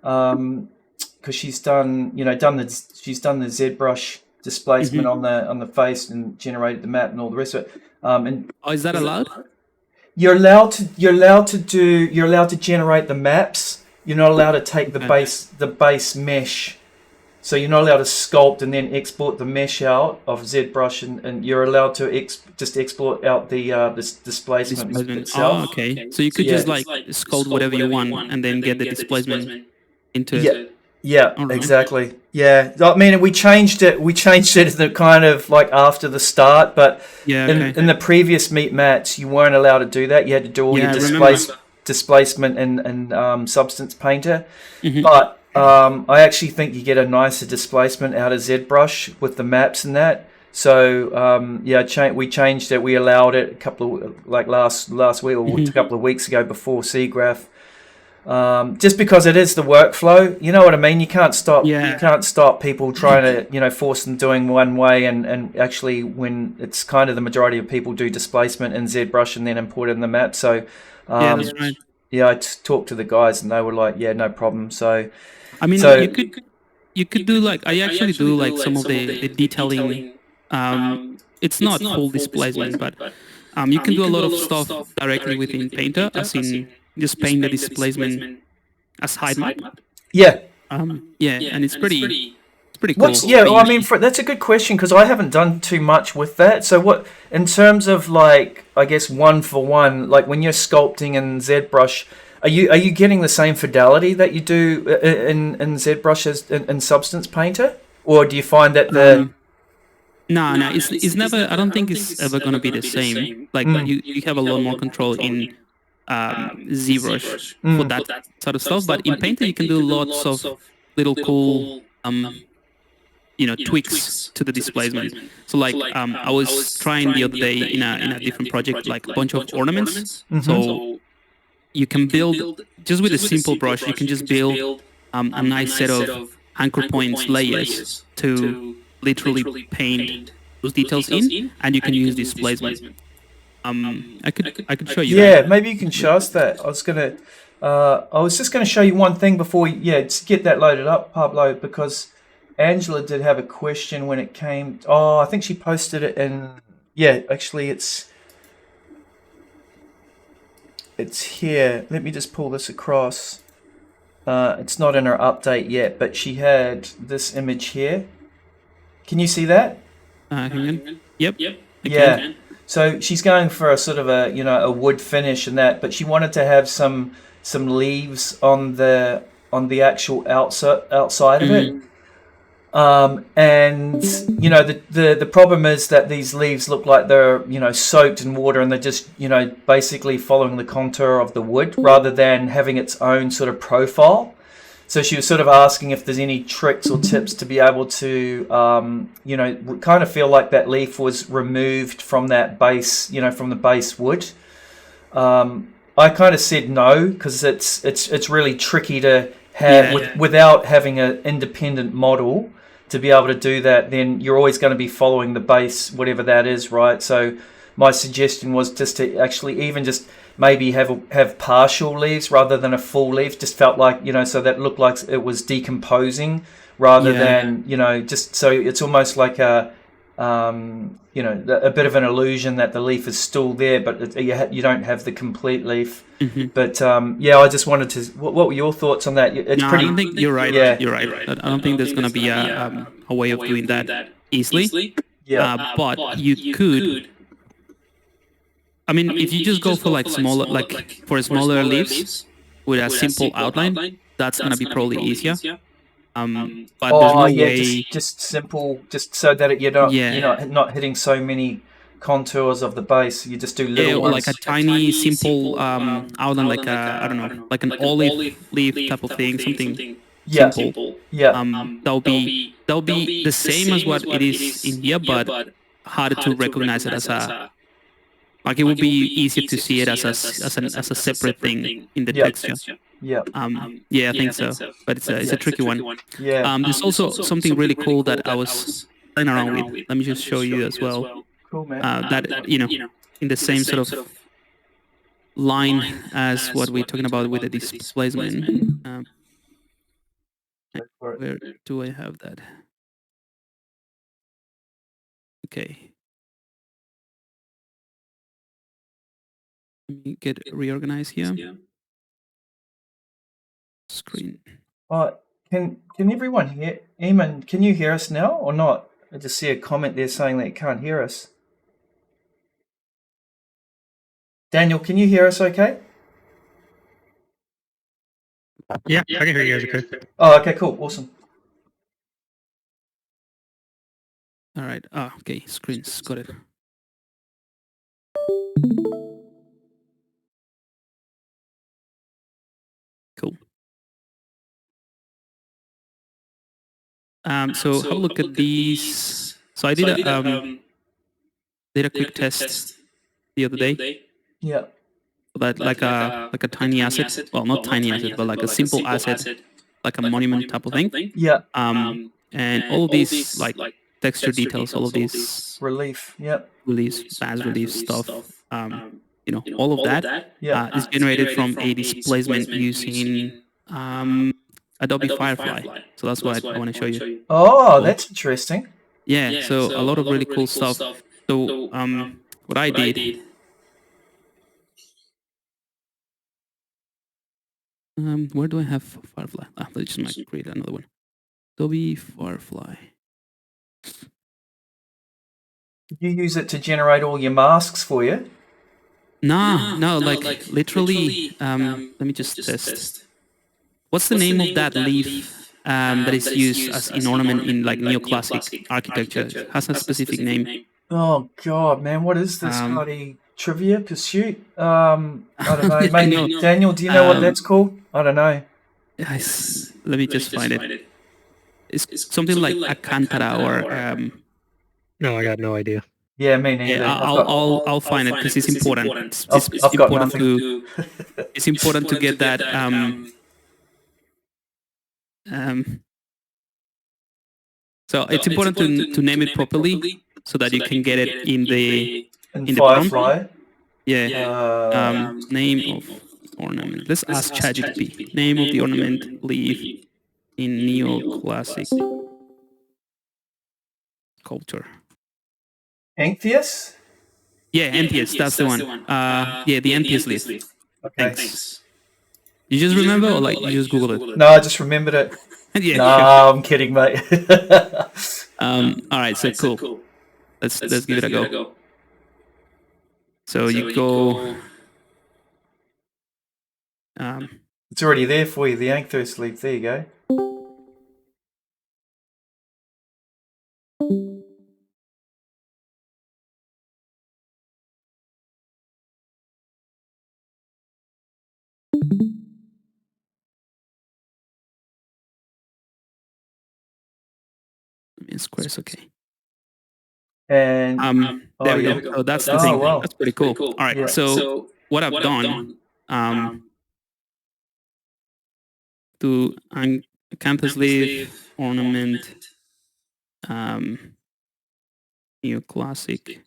because she's done the ZBrush displacement on the face and generated the map and all the rest of it. And is that allowed? You're allowed to generate the maps. You're not allowed to take the base mesh. So you're not allowed to sculpt and then export the mesh out of ZBrush, and you're allowed to just export out the displacement itself. Oh, okay. So you could just like sculpt whatever you want and then get the displacement into it. Yeah, right. Exactly. Yeah, I mean, we changed it the kind of like after the start, but in the previous meet mats, you weren't allowed to do that. You had to do all your displacement and Substance Painter. But I actually think you get a nicer displacement out of ZBrush with the maps and that. So we changed it. We allowed it a couple of last week or a couple of weeks ago before SIGGRAPH. Just because it is the workflow, you know what I mean. You can't stop. You can't stop people trying to force them doing one way, and actually when it's kind of the majority of people do displacement in ZBrush and then import it in the map. So that's right. I talked to the guys and they were like, yeah, no problem. So I mean, you could do like I actually do like some of the detailing. It's not full displacement, but you can do a lot of stuff directly within Painter, as in just paint the displacement as height map. Yeah. And it's pretty cool. I mean, that's a good question because I haven't done too much with that. So what, in terms of like, I guess 1-for-1, like when you're sculpting in ZBrush, are you getting the same fidelity that you do in ZBrush as in Substance Painter, or do you find that the No, it's never. I don't think it's ever going to be the same. Like you have a lot more control in ZBrush for that sort of stuff, but in Painter you can do lots of little cool tweaks to the displacement. So like I was trying the other day in a different project, like a bunch of ornaments. So you can build just with a simple brush. You can just build a nice set of anchor points layers to literally paint those details in, and you can use displacement. I could show you. Yeah, maybe you can show us that. I was just gonna show you one thing before just get that loaded up, Pablo, because Angela did have a question when it came. I think she posted it in. Yeah, actually, it's here. Let me just pull this across. It's not in her update yet, but she had this image here. Can you see that? Yep. Yeah. So she's going for a sort of a wood finish and that, but she wanted to have some leaves on the actual outside of it. And the problem is that these leaves look like they're soaked in water, and they're just basically following the contour of the wood rather than having its own sort of profile. So she was sort of asking if there's any tricks or tips to be able to kind of feel like that leaf was removed from that base, from the base wood. I kind of said no, because it's really tricky to have without having an independent model to be able to do that. Then you're always going to be following the base, whatever that is, right? So my suggestion was just to actually even just maybe have partial leaves rather than a full leaf. Just felt like so that looked like it was decomposing rather than just so it's almost like a bit of an illusion that the leaf is still there, but you don't have the complete leaf. But I just wanted to. What were your thoughts on that? I don't think you're right. Yeah. You're right. I don't think there's going to be a way of doing that easily. Yeah. But you could. I mean, if you just go for smaller leaves with a simple outline, that's going to be probably easier. But there's no way. Just simple, just so that you're not hitting so many contours of the base. You just do little ones. Or like a tiny, simple outline, like like an olive leaf type of thing, something simple. Yeah. That'll be the same as what it is in here, but harder to recognize it as a. Like it would be easier to see it as a separate thing in the texture. Yeah. I think so. But it's a tricky one. Yeah. There's also something really cool that I was playing around with. Let me just show you as well. Cool, man. That in the same sort of line as what we're talking about with the displacement. for it. Where do I have that? Okay. Let me get reorganized here. Screen. Can everyone hear? Eamon, can you hear us now or not? I just see a comment there saying that you can't hear us. Daniel, can you hear us okay? Yeah, I can hear you guys okay. Oh, okay, cool. Awesome. All right. Okay. Screens. Got it. Cool. So have a look at these. So I did a quick test the other day. Yeah. That like a tiny asset. Well, not tiny asset, but like a simple asset, like a monument type of thing. Yeah. And all of these like texture details, all of these Relief. Yep. reliefs, bas relief stuff, all of that Yeah. is generated from a displacement using Adobe Firefly. So that's what I want to show you. Oh, that's interesting. Yeah, so a lot of really cool stuff. So what I did, where do I have Firefly? Let's just might create another one. Adobe Firefly. You use it to generate all your masks for you? No, like literally, let me just test. What's the name of that leaf that is used as an ornament in like neoclassic architecture? It has a specific name. Oh God, man, what is this bloody trivia pursuit? I don't know. Maybe Daniel, do you know what that's called? I don't know. Let me just find it. It's something like Alcantara or. No, I got no idea. Yeah, me neither. Yeah, I'll find it because it's important. It's got important nothing. to. It's important to get that. So it's important to name it properly so that you can get it in the Firefly. prompt. Yeah. Name of ornament. Let's ask ChatGPT. Name of the ornament leaf in neoclassic sculpture. Antheus? Yeah, Antheus. That's the one. Yeah, the Antheus leaf. Okay. Thanks. You just remember, or like you just Google it? No, I just remembered it. Yeah. No, Sure. I'm kidding, mate. All right, so cool. Let's give it a go. So you go. It's already there for you, the Antheus leaf. There you go. In squares, okay. And there we go. So that's the thing. wow. That's pretty cool. All right. Yeah. So what I've done, to campus leaf ornament, neoclassic,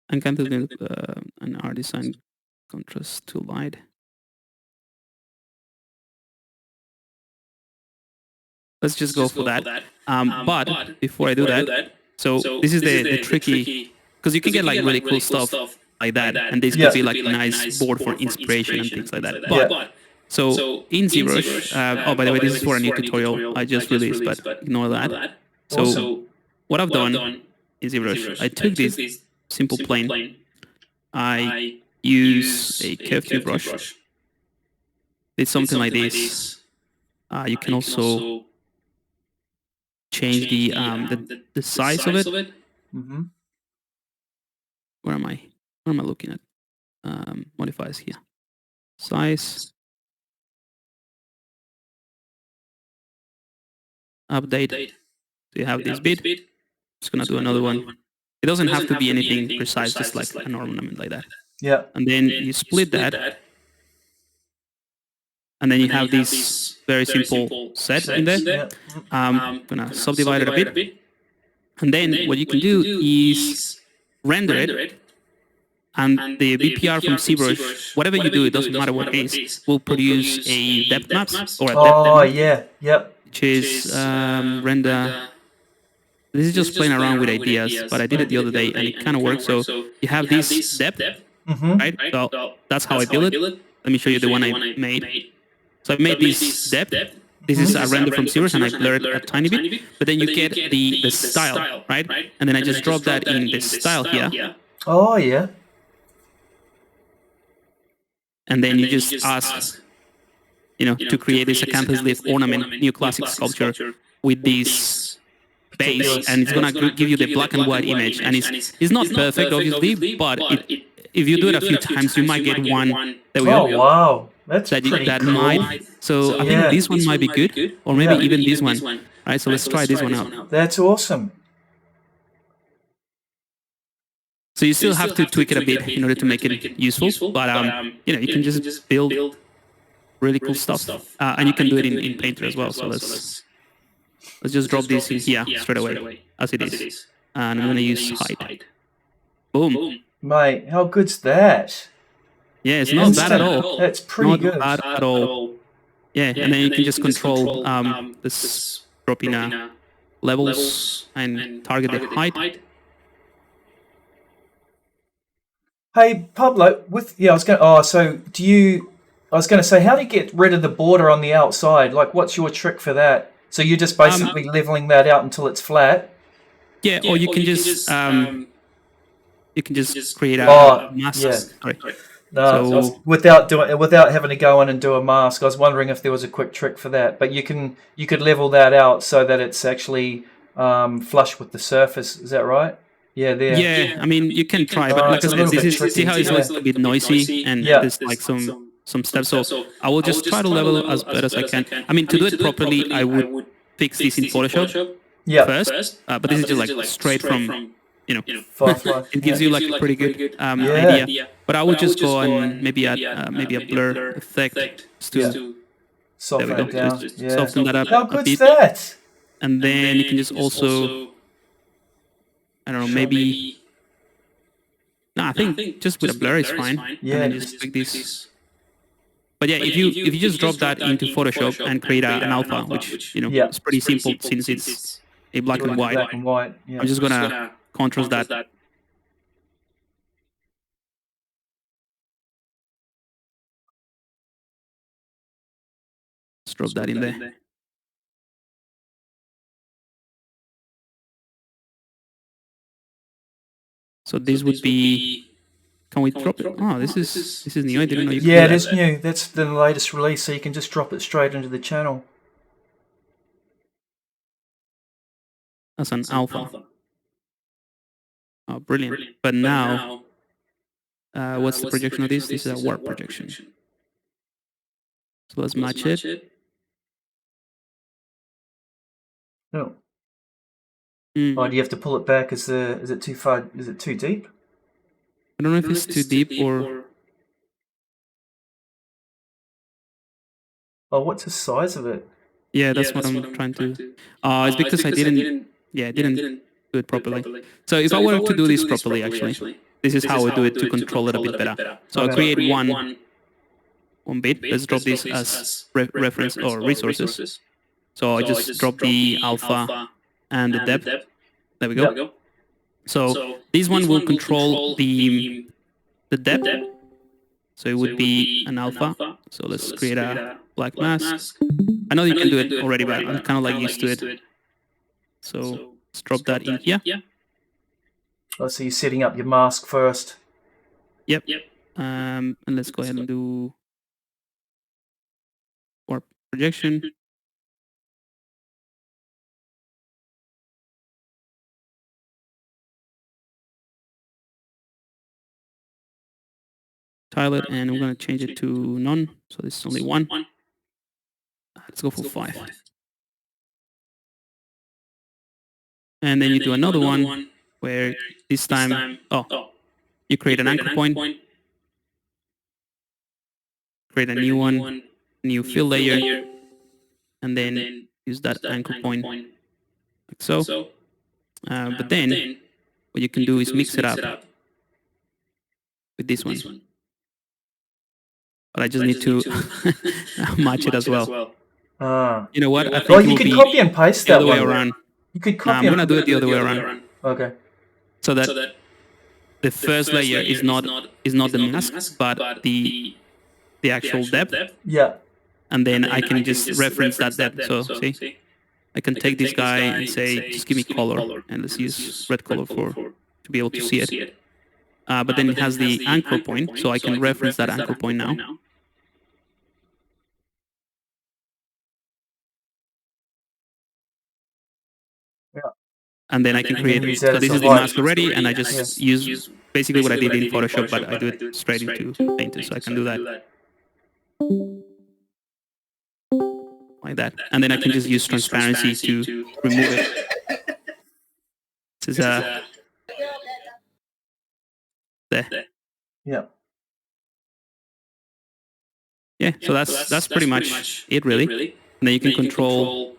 and campus leaf, an art design contrast to light. Let's just go for that. But before I do that, so this is the tricky, because you can get like really cool stuff like that, and this could be like a nice board for inspiration and things like that. But so in ZBrush, oh, by the way, this is for a new tutorial I just released, but ignore that. So what I've done in ZBrush, I took this simple plane, I use a curved tube brush, did something like this. You can also change the size of it. Mm-hmm. Where am I looking at? Modifiers here. Size. Update. So you have this bit. Just gonna do another one. It doesn't have to be anything precise, just like an ornament like that. Yeah. And then you split that. And then you have this very simple set in there. Yeah. I'm gonna subdivide it a bit. And then what you can do is render it And the BPR from ZBrush, whatever you do, it doesn't matter what it is, will produce a depth maps or a depth Oh, map, yeah. Yep. which is render. This is just playing around with ideas, but I did it the other day and it kind of works. So you have this depth, right? So that's how I build it. Let me show you the one I made. So I made this depth. This is a render from ZBrush and I blurred a tiny bit, but then you get the style, right? And then I just drop that in the style here. Oh, yeah. And then you just ask, to create this acanthus leaf ornament, new classic sculpture with this base, and it's gonna give you the black and white image. And it's not perfect, obviously, but if you do it a few times, you might get one. There we go. Oh, wow. That's pretty cool. Might. So I think this one might be good, or maybe even this one. All right, so let's try this one out. That's awesome. So you still have to tweak it a bit in order to make it useful, but you can just build really cool stuff, and you can do it in Painter as well. So let's just drop this in here straight away as it is, and I'm gonna use hide. Boom. Mate, how good's that? Yeah, it's not bad at all. That's pretty good. Not bad at all. Yeah, and then you can just control this dropping levels and target the height. Hey, Pablo, I was going to say, how do you get rid of the border on the outside? Like, what's your trick for that? So you're just basically leveling that out until it's flat? Yeah, or you can just create a mask. Yeah. Sorry. No, So- without having to go in and do a mask. I was wondering if there was a quick trick for that. But you could level that out so that it's actually flush with the surface. Is that right? Yeah, there. Yeah, I mean, you can try, but like I said, see how it's a bit noisy and there's like some steps. So I will just try to level as better as I can. I mean, to do it properly, I would fix this in Photoshop first, but this is just like straight from, Firefly. it gives you like a pretty good idea. But I would just go and maybe add maybe a blur effect to Soften it down. just Yeah. soften that up How a good's bit. that? And then you can just also, I don't know, maybe. No, I think just with a blur is fine. Yeah. And then just like this. But yeah, if you just drop that into Photoshop and create an alpha, which is pretty simple since it's a black and white. Black and white. Yeah. I'm just gonna contrast that. Just drop that in there. So this would be. Can we drop it? Oh, this is new. I didn't know you could do Yeah, it that. is new. That's the latest release, so you can just drop it straight into the channel. That's an alpha. Oh, brilliant. But now, what's the projection of this? This is a warp projection. So let's match it. No. Mm. Oh, do you have to pull it back? Is it too far? Is it too deep? I don't know if it's too deep or... Oh, what's the size of it? Yeah, that's what I'm trying to... It's because I didn't do it properly. So if I were to do this properly, actually, this is how I do it to control it a bit better. So I'll create one bit. Let's drop this as reference or resources. So I just drop the alpha and the depth. There we go. So this one will control the depth. So it would be an alpha. So let's create a black mask. I know you can do it already, but I'm kind of like used to it. So let's drop that in here. Oh, so you're setting up your mask first. Yep. And let's go ahead and do warp projection. Tile it, and we're going to change it to none. So this is only one. Let's go for 5. And then you do another one where this time, you create an anchor point, create a new one, new fill layer, and then use that anchor point like so. But then what you can do is mix it up. with this one. But I just need to match it as well. You know what? I think Well, it you will could be copy and paste the that other way one. around. You could No, copy I'm and gonna do it the other way around. Okay. So that the first layer is not the mask, but the actual depth. Yeah. And then I can just reference that depth. So see, I can take this guy and say, just give me color, and let's use red color to be able to see it. But then it has the anchor point, so I can reference that anchor point now. Yeah. And then I can create, so this is the mask already, and I just use basically what I did in Photoshop, but I do it straight into Painter, so I can do that. Like that. And then I can just use transparency to remove it. This is there. Yeah. Yeah, so that's pretty much it, really. And then you can control.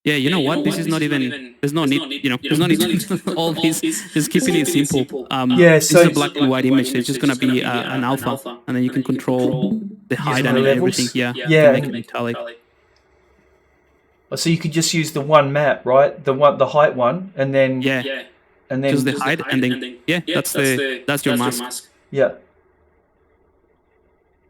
Yeah, you know what? This is not even. There's no need. There's no need to do all this. Just keeping it simple. This is a black and white image. So it's just gonna be an alpha, and then you can control the height and everything. Yeah. Yeah. Make it metallic. So you could just use the one map, right? The height one, and then and then just the height, and then that's your mask. Yeah.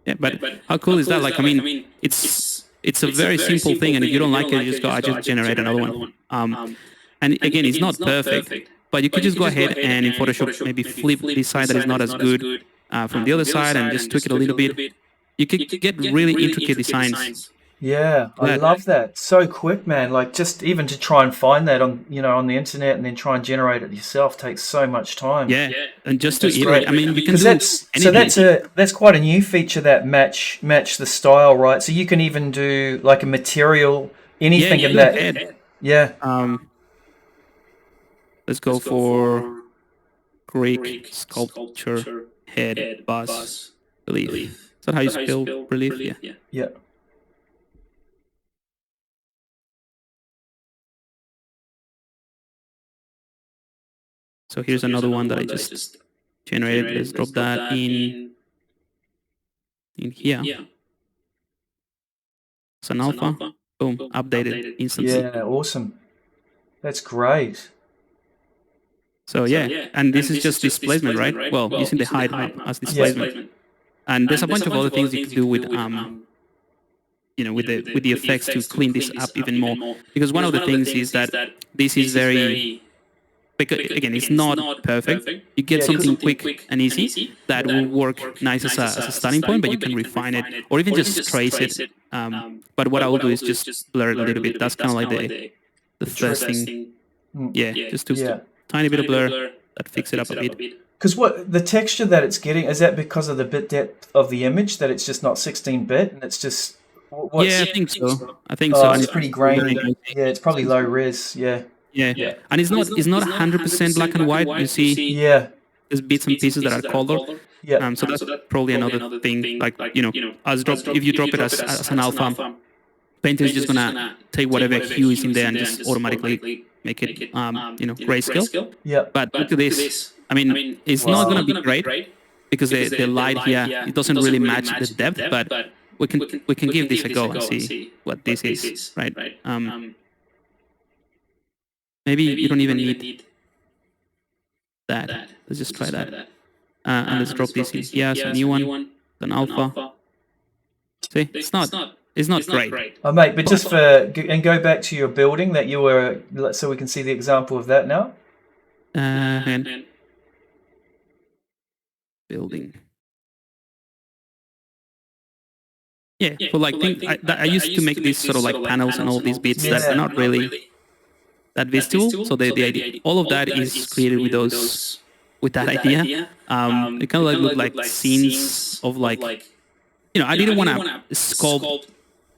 Yeah, but how cool is that? Like, I mean, it's a very simple thing, and if you don't like it, you just go, I just generate another one. And again, it's not perfect, but you could just go ahead and in Photoshop maybe flip this side that is not as good from the other side and just tweak it a little bit. You could get really intricate designs. Yeah, I love that. So quick, man. Like, just even to try and find that on the internet and then try and generate it yourself takes so much time. Yeah, and just to iterate. I mean, you can do anything. So that's quite a new feature, that match the style, right? So you can even do like a material, anything in that. Head. Yeah. Let's go for Greek sculpture head bas relief. Is that how you spell relief? Yeah. Yeah. So here's another one that I just generated. Let's drop that in here. It's an alpha. Boom, updated instantly. Yeah, awesome. That's great. So yeah, and this is just displacement, right? Well, using the height as displacement. And there's a bunch of other things you can do with with the effects to clean this up even more. Because one of the things is that this is very, because again, it's not perfect. You get something quick and easy that will work nice as a starting point, but you can refine it or even just trace it. But what I will do is just blur it a little bit. That's kind of like the first thing. Yeah, just to tiny bit of blur that fix it up a bit. Because what the texture that it's getting, is that because of the bit depth of the image, that it's just not 16-bit and it's just I think so. I think so. And it's pretty grainy. Yeah, it's probably low res. Yeah. Yeah, and it's not 100% black and white. You see, there's bits and pieces that are colored. Yeah. So that's probably another thing. Like if you drop it as an alpha, Painter is just gonna take whatever hue is in there and just automatically make it grayscale. Yeah. But look at this. I mean, it's not gonna be great because the light here, it doesn't really match the depth. But we can give this a go and see what this is, right? Maybe you don't even need that. Let's just try that. And let's drop this in. Yeah, so new one, an alpha. See, it's not great. Oh, mate, but just and go back to your building that you were, so we can see the example of that now. And building. Yeah, for like I used to make these sort of like panels and all these bits that are not really that visible. So the idea, all of that is created with that idea. It kind of like look like scenes of like, I didn't want to sculpt,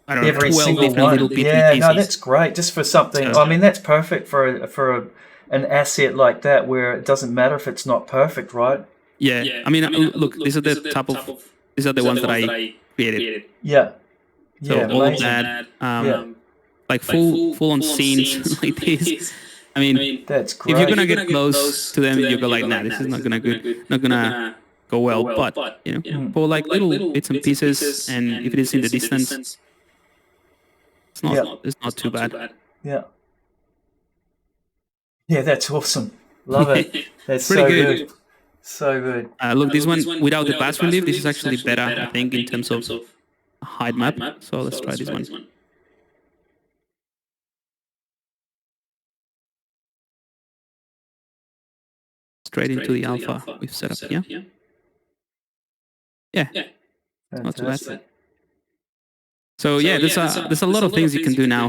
I don't know, every 12 single different one. little bits. Yeah, no, that's great. Just for something. I mean, that's perfect for an asset like that where it doesn't matter if it's not perfect, right? Yeah. I mean, look, these are the ones that I created. Yeah. So all of that, like full on scenes like this. I mean, That's if great. you're gonna get close to them, you go like, nah, this is not gonna go well. But for like little bits and pieces, and if it is in the distance, it's not too bad. Yeah. Yeah, that's awesome. Love it. That's Pretty so good. good. So good. Look, this one without the bas relief, this is actually better, I think, in terms of height map. So let's try this one. Straight into the alpha we've set up here. Yeah, not too bad. So yeah, there's a lot of things you can do now.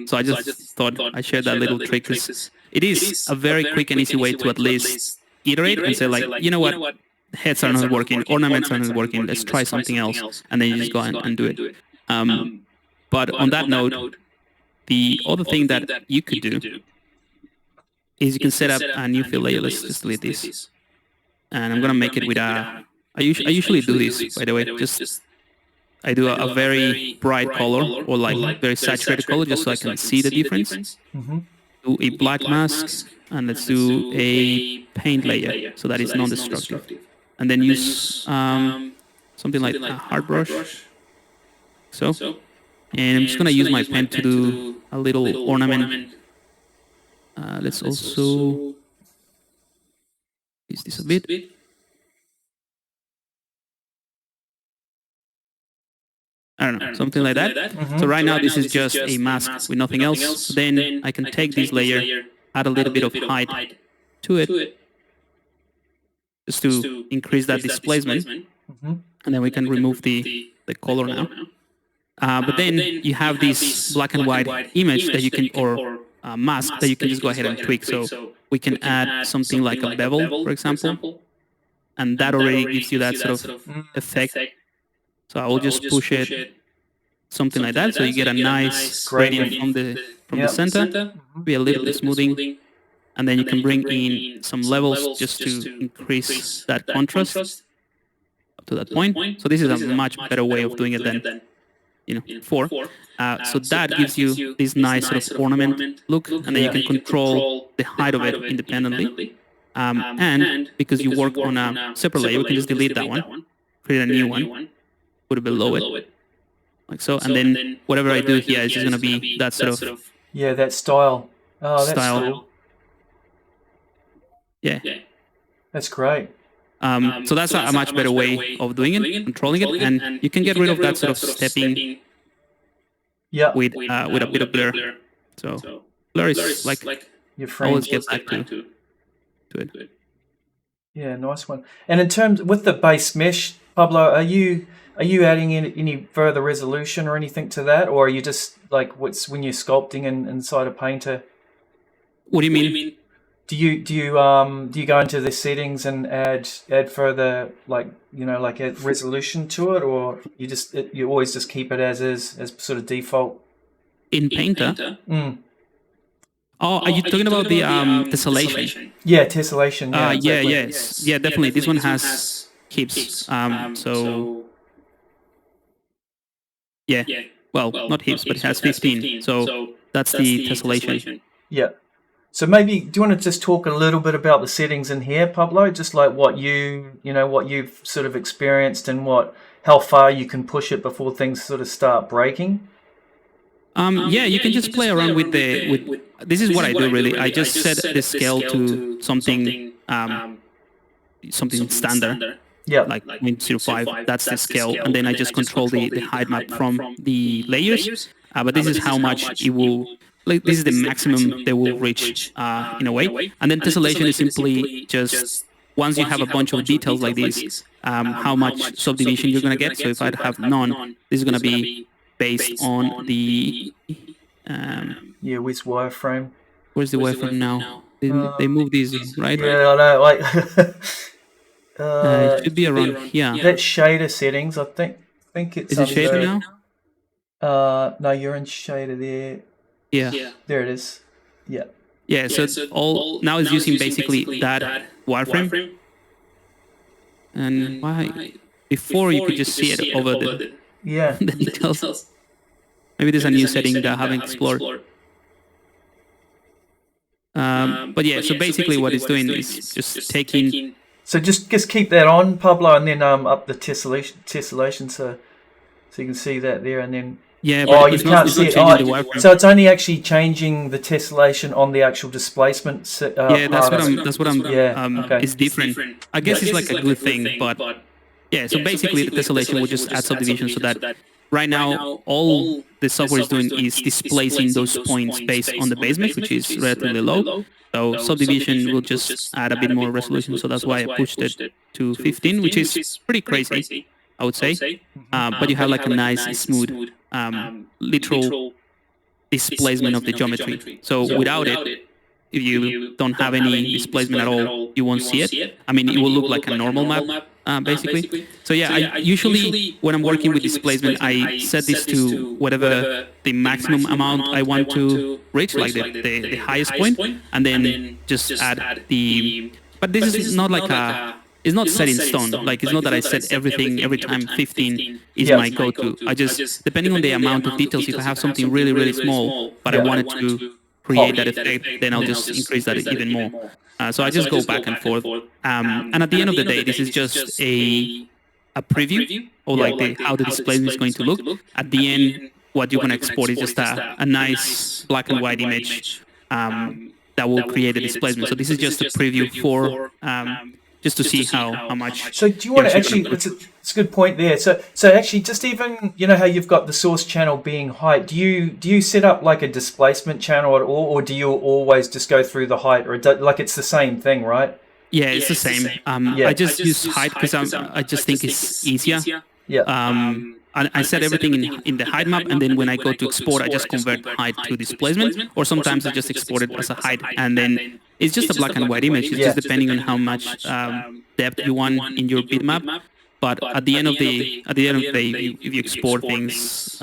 So I just thought I shared that little trick because it is a very quick and easy way to at least iterate and say like, you know what, heads are not working, ornaments are not working, let's try something else, and then you just go and do it. But on that note, the other thing that you could do is you can set up a new fill layer. Let's just delete this, and I'm gonna make it with a. I usually do this, by the way. Just I do a very bright color or like very saturated color just so I can see the difference. Do a black mask and let's do a paint layer so that is non-destructive. And then use something like a hard brush. So, and I'm just gonna use my pen to do a little ornament. Let's also use this a bit. I don't know, something like that. So right now this is just a mask with nothing else. Then I can take this layer, add a little bit of height to it, just to increase that displacement. And then we can remove the color now. But then you have this black and white image that you can, or mask that you can just go ahead and tweak. So we can add something like a bevel, for example. And that already gives you that sort of effect. So I will just push it, something like that. So you get a nice gradient from the center, be a little bit smoothing, and then you can bring in some levels just to increase that contrast up to that point. So this is a much better way of doing it than before. So that gives you this nice sort of ornament look, and then you can control the height of it independently. And because you work on a separate layer, we can just delete that one, create a new one. Put it below it, like so, and then whatever I do here is just going to be that sort of that style. Oh, that's style. cool. Yeah, that's great. So that's a much better way of doing it, controlling it, and you can get rid of that sort of stepping. With a bit of blur. So blur is like your friend. Always get back to it. Yeah, nice one. And in terms with the base mesh, Pablo, are you adding in any further resolution or anything to that, or are you just like what's when you're sculpting inside a painter? What do you mean? Do you go into the settings and add further like add resolution to it, or you always just keep it as is, as sort of default? In Painter? Oh, are you talking about the tessellation? Yeah, tessellation. Yeah, exactly. Yeah, definitely. This one has hips. So yeah. Well, not hips, but it has 15. So that's the tessellation. Yeah. So maybe, do you want to just talk a little bit about the settings in here, Pablo? Just like what you've sort of experienced and how far you can push it before things sort of start breaking. Yeah, you can just play around with this is what I do really. I just set the scale to something standard. Yeah, like 0.05. That's the scale, and then I just control the height map from the layers. But this is how much it will. Like this is the maximum they will reach in a way. And then tessellation is simply just once you have a bunch of details like this, how much subdivision you're gonna get. So if I have none, this is gonna be based on the with wireframe. Where's the wireframe now? They move these, right? Yeah, I know. Like it should be around here. That's shader settings. I think it's. Is it shader now? No, you're in shader there. Yeah. There it is. Yeah. Yeah. So it's all now is using basically that wireframe. And why? Before you could just see it over the the details. Maybe there's a new setting that I haven't explored. But yeah, so basically what it's doing is just taking. So just keep that on, Pablo, and then up the tessellation so you can see that there, and then Yeah, but you can't see it. changing the wireframe. So it's only actually changing the tessellation on the actual displacement. Yeah, that's what I'm. okay. It's different. I guess it's like a good thing, but yeah. So basically, the tessellation will just add subdivision so that right now all the software is doing is displacing those points based on the basement, which is relatively low. So subdivision will just add a bit more resolution. So that's why I pushed it to 15, which is pretty crazy, I would say. But you have like a nice, smooth, literal displacement of the geometry. So without it, if you don't have any displacement at all, you won't see it. I mean, it will look like a normal map, basically. So yeah, I usually, when I'm working with displacement, I set this to whatever the maximum amount I want to reach, like the highest point, and then just add the... But this is not like a... It's not set in stone. Like, it's not that I set everything every time 15 is my go-to. I just, depending on the amount of details, if I have something really, really small, but I wanted to create that effect, then I'll just increase that even more. So I just go back and forth. And at the end of the day, this is just a preview of like how the displacement is going to look. At the end, what you're going to export is just a nice black and white image that will create a displacement. So this is just a preview for... just to see how much. So do you want to actually? It's a good point there. So actually, just even how you've got the source channel being height. Do you set up like a displacement channel at all, or do you always just go through the height, or like it's the same thing, right? Yeah, it's the same. I just use height because I just think it's easier. Yeah. I set everything in the height map, and then when I go to export, I just convert height to displacement, or sometimes I just export it as a height, and then it's just a black and white image. It's just depending on how much depth you want in your bitmap. But at the end of the day, if you export things,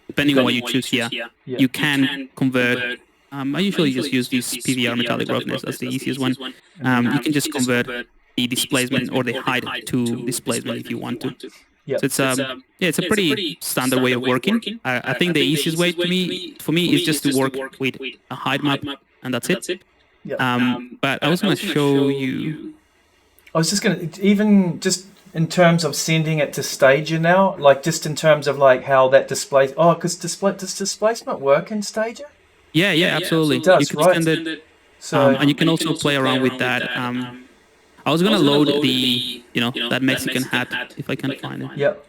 depending on what you choose here, you can convert. I usually just use this PVR metallic roughness. That's the easiest one. You can just convert the displacement or the height to displacement if you want to. Yeah. So it's a pretty standard way of working. I think the easiest way for me is just to work with a height map, and that's it. Yeah. But I was going to show you. I was just going to, even just in terms of sending it to Stager now, like just in terms of like how that displays. Oh, because does displacement work in Stager? Yeah, absolutely. It does, you can send it, and you can also play around with that. I was gonna load the, that Mexican hat if I can find it. Yep.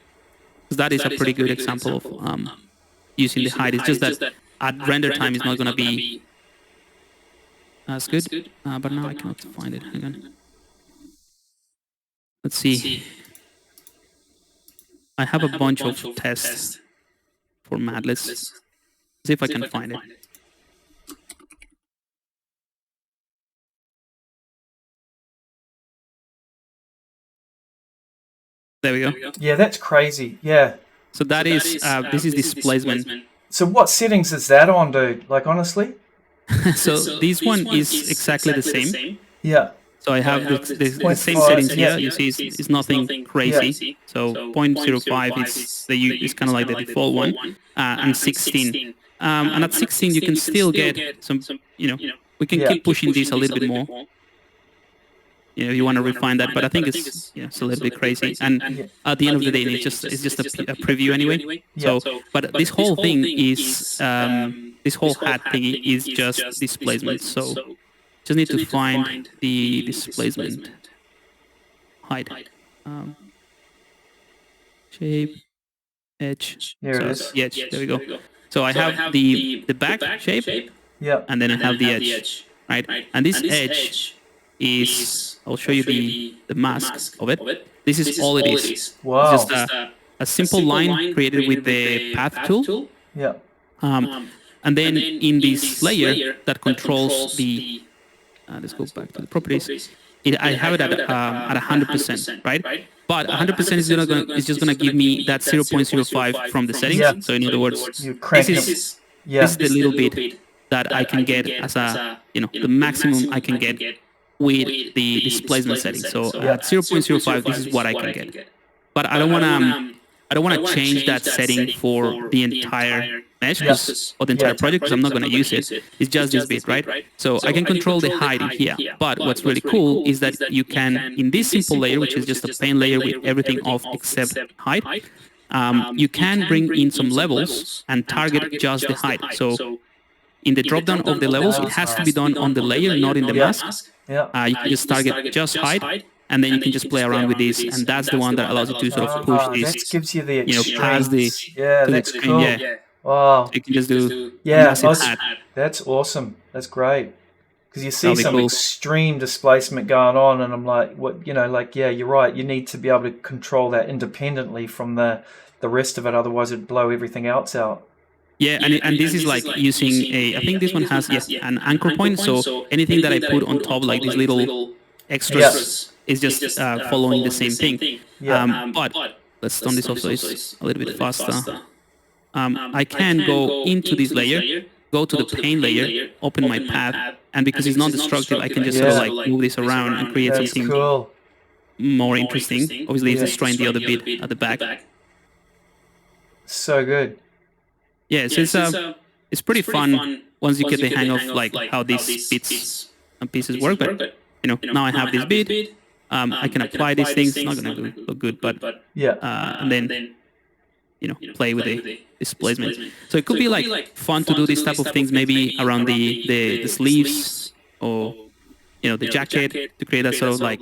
Because that is a pretty good example of using the height. It's just that at render time it's not gonna be as good. But now I cannot find it. Hang on. Let's see. I have a bunch of tests for Mad. Let's see if I can find it. There we go. Yeah, that's crazy. Yeah. So that is this is displacement. So what settings is that on, dude? Like, honestly? So this one is exactly the same. Yeah. So I have the same settings here. You see, it's nothing crazy. So 0.05 is kind of like the default one, and 16. And at 16 you can still get some. We can keep pushing this a little bit more. If you want to refine that, but I think it's a little bit crazy. And at the end of the day, it's just a preview anyway. So, but this whole thing is this whole hat thing is just displacement. So, just need to find the displacement height, shape, edge. Here it is. The edge. There we go. So I have the back shape. Yeah. And then I have the edge, right? And this edge is, I'll show you the mask of it. This is all it is. Wow. It's just a simple line created with the path tool. Yeah. And then in this layer that controls the, let's go back to the properties. I have it at 100%, right? But 100% is just gonna give me that 0.05 from the settings. Yeah. So in other words, this is the little bit that I can get as a, the maximum I can get with the displacement setting. So at 0.05, this is what I can get. But I don't want to change that setting for the entire mesh or the entire project because I'm not going to use it. It's just this bit, right? So I can control the height in here. But what's really cool is that you can, in this simple layer, which is just a plain layer with everything off except height, you can bring in some levels and target just the height. So in the dropdown of the levels, it has to be done on the layer, not in the mask. You can just target just height, and then you can just play around with this, and that's the one that allows you to sort of push this. That gives you the past the that's extreme, cool. yeah. Wow. So you can just do massive hat. That's awesome. That's great. Because you see That'll be some cool. extreme displacement going on, and I'm like, what? Yeah, you're right. You need to be able to control that independently from the rest of it. Otherwise, it'd blow everything else out. Yeah, and this is like using I think this one has an anchor point. So anything that I put on top, like these little extras, is just following the same thing. But let's turn this off so it's a little bit faster. I can go into this layer, go to the pane layer, open my path, and because it's non-destructive, I can just sort of like move this around and create something more interesting. Obviously, it's destroying the other bit at the back. So good. Yeah, so it's pretty fun once you get the hang of like how these bits and pieces work. But now I have this bit. I can apply these things. It's not gonna look good, but and then play with the displacement. So it could be like fun to do these type of things, maybe around the sleeves or the jacket to create that sort of like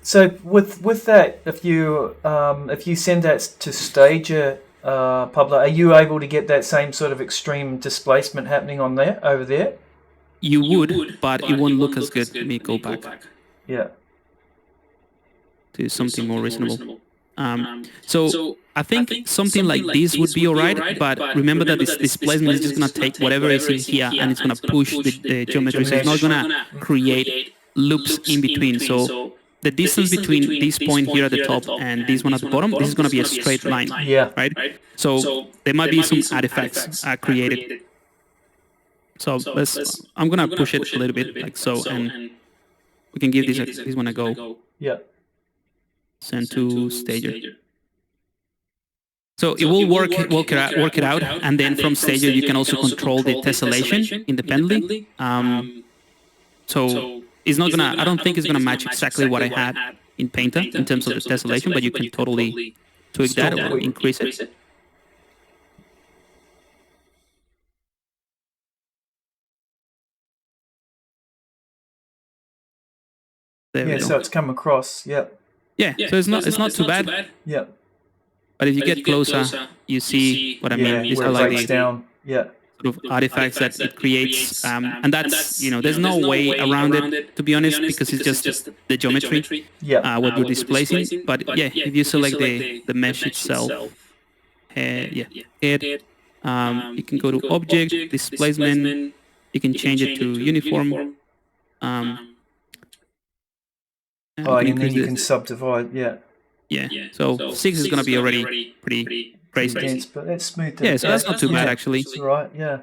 So with that, if you send that to Stager, Pablo, are you able to get that same sort of extreme displacement happening over there? You would, but it won't look as good. Let me go back. Yeah. To something more reasonable. So I think something like this would be alright, but remember that this displacement is just gonna take whatever is in here and it's gonna push the geometry. So it's not gonna create loops in between. So the distance between this point here at the top and this one at the bottom, this is gonna be a straight line. Right? So there might be some artifacts created. So I'm gonna push it a little bit like so, and we can give this one a go. Yeah. Send to Stager. So it will work it out, and then from Stager you can also control the tessellation independently. So it's not gonna. I don't think it's gonna match exactly what I had in Painter in terms of the tessellation, but you can totally tweak that or increase it. So it's come across. Yep. Yeah, so it's not too bad. Yeah. But if you get closer, you see what I mean. These are like the sort of artifacts that it creates, and that's there's no way around it, to be honest, because it's just the geometry. What you're displacing. But if you select the mesh itself, you can go to Object, Displacement. You can change it to Uniform. And then you can subdivide, so 6 is going to be already pretty crazy. Dense, but that's smooth. So that's not too bad, actually. That's right, yeah.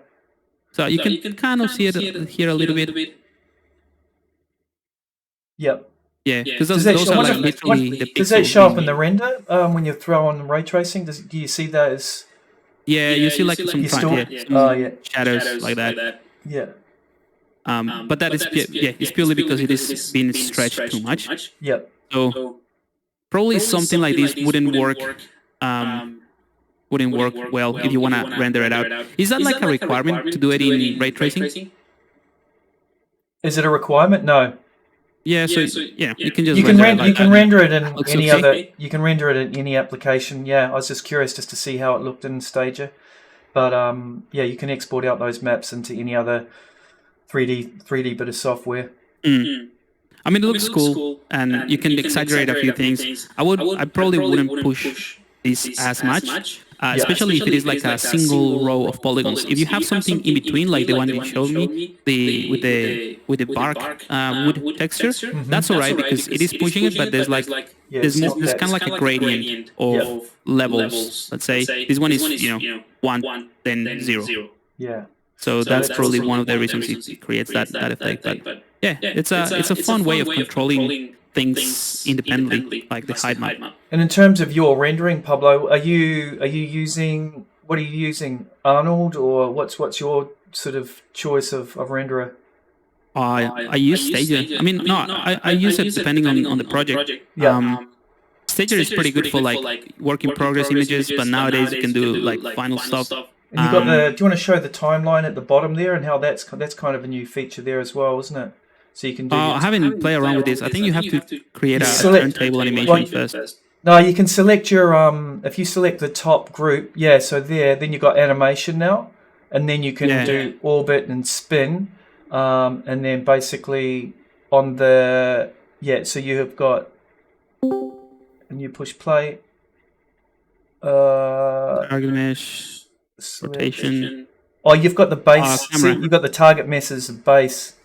So you can kind of see it here a little bit. Yep. Yeah, because those are like literally the pixels. Does that show up in the render when you throw on ray tracing? Do you see those? Yeah, you see like some shadows like that. Yeah. But that is it's purely because it is being stretched too much. Yep. So probably something like this wouldn't work well if you want to render it out. Is that like a requirement to do it in ray tracing? Is it a requirement? No. Yeah, so you can just you can render it in any other. You can render it in any application. Yeah, I was just curious just to see how it looked in Stager, but you can export out those maps into any other 3D bit of software. I mean, it looks cool, and you can exaggerate a few things. I probably wouldn't push this as much, especially if it is like a single row of polygons. If you have something in between, like the one you showed me, with the bark wood texture, that's alright because it is pushing it, but there's kind of like a gradient of levels. Let's say this one is 1, then 0. Yeah. So that's probably one of the reasons it creates that effect. Yeah, it's a fun way of controlling things independently, like the height map. And in terms of your rendering, Pablo, are you using, what are you using, Arnold, or what's your sort of choice of renderer? I use Stager. I mean, no, I use it depending on the project. Yeah. Stager is pretty good for like work in progress images, but nowadays you can do like final stuff. And you got the. Do you want to show the timeline at the bottom there, and how that's kind of a new feature there as well, isn't it? So you can do. I haven't played around with this. I think you have to create a turntable animation first. No, you can select your if you select the top group, yeah. So then you got animation now, and then you can do orbit and spin, and then basically on the So you have got, and you push play. Target mesh, rotation. Oh, you've got the base. See, you've got the target mesh as the base.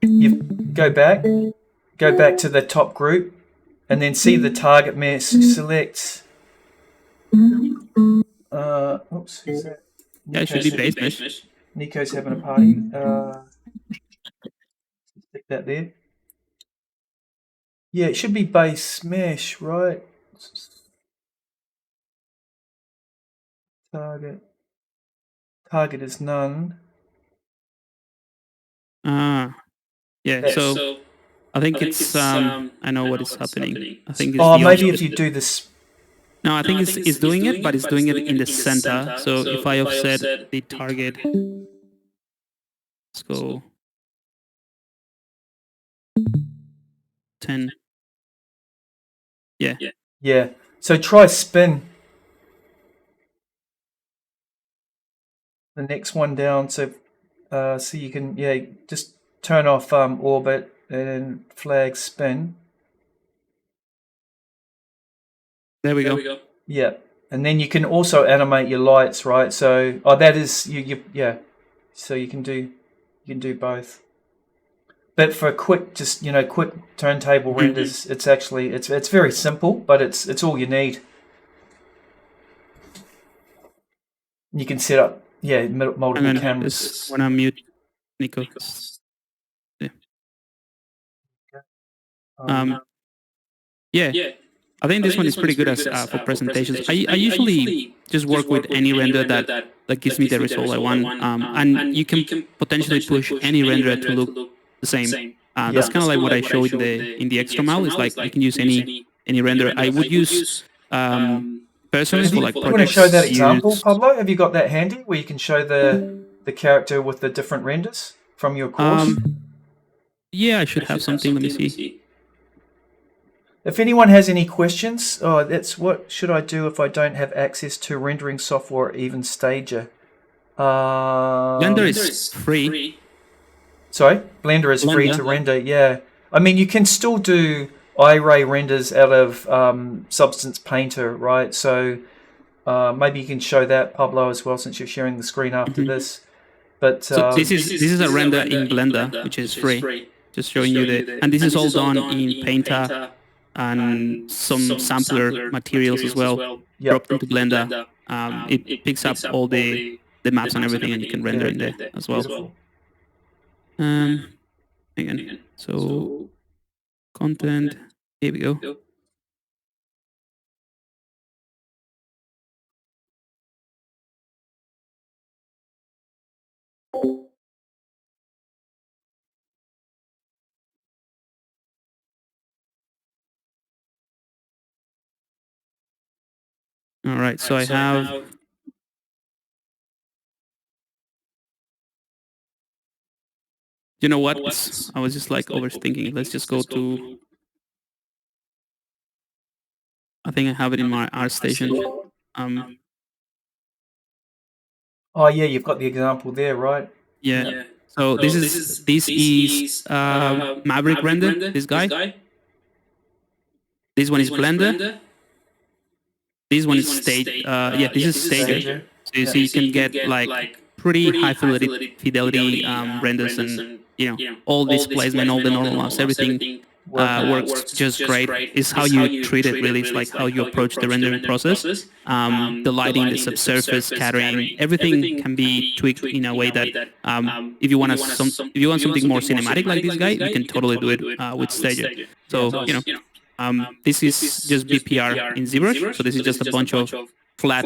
You go back to the top group, and then see the target mesh. Select. Oops, who's that? Yeah, it should be base mesh. Nico's having a party. Stick that there. Yeah, it should be base mesh, right? Target is none. Yeah. So I think it's I know what is happening. I think it's maybe if you do this. No, I think it's doing it, but it's doing it in the center. So if I offset the target, let's go 10. Yeah. So try spin. The next one down. So you can just turn off orbit and flag spin. There we go. Yeah, and then you can also animate your lights, right? So that is So you can do both. But for quick turntable renders, it's actually it's very simple, but it's all you need. You can set up multiple cameras. When I mute Nico. Yeah. I think this one is pretty good as for presentations. I usually just work with any render that gives me the result I want. And you can potentially push any renderer to look the same. That's kind of like what I showed in the extra mile. It's like you can use any renderer. I would use personally for like projects. You want to show that example, Pablo? Have you got that handy where you can show the character with the different renders from your course? Yeah, I should have something. Let me see. If anyone has any questions, that's what should I do if I don't have access to rendering software or even Stager? Blender is free. Sorry? Blender is free to render, yeah. I mean, you can still do iRay renders out of Substance Painter, right? So maybe you can show that, Pablo, as well, since you're sharing the screen after this. But so this is a render in Blender, which is free. Just showing you and this is all done in Painter and some sampler materials as well. Dropped into Blender. It picks up all the maps and everything, and you can render in there as well. Again, so content. Here we go. All right, so I have. You know what? I was just like overthinking. Let's just go to. I think I have it in my ArtStation. Oh yeah, you've got the example there, right? Yeah. So this is Maverick render. This guy. This one is Blender. This one is Stage. This is Stager. So you can get like pretty high fidelity renders and all this placement, all the normal maps, everything works just great. Is how you treat it, really. It's like how you approach the rendering process. The lighting, the subsurface, scattering, everything can be tweaked in a way that if you want something more cinematic like this guy, you can totally do it with Stager. So this is just BPR in ZBrush. So this is just a bunch of flat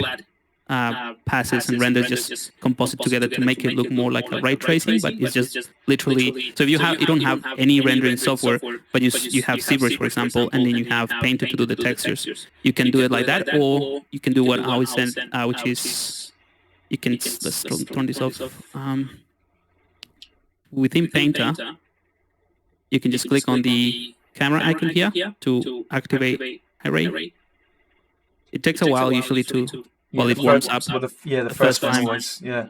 passes and renders just composite together to make it look more like a ray tracing, but it's just literally. So if you don't have any rendering software, but you have ZBrush, for example, and then you have Painter to do the textures, you can do it like that, or you can do what I always said, which is you can let's turn this off. Within Painter, you can just click on the camera icon here to activate array. It takes a while usually to. Well, it warms up. The first time was, yeah.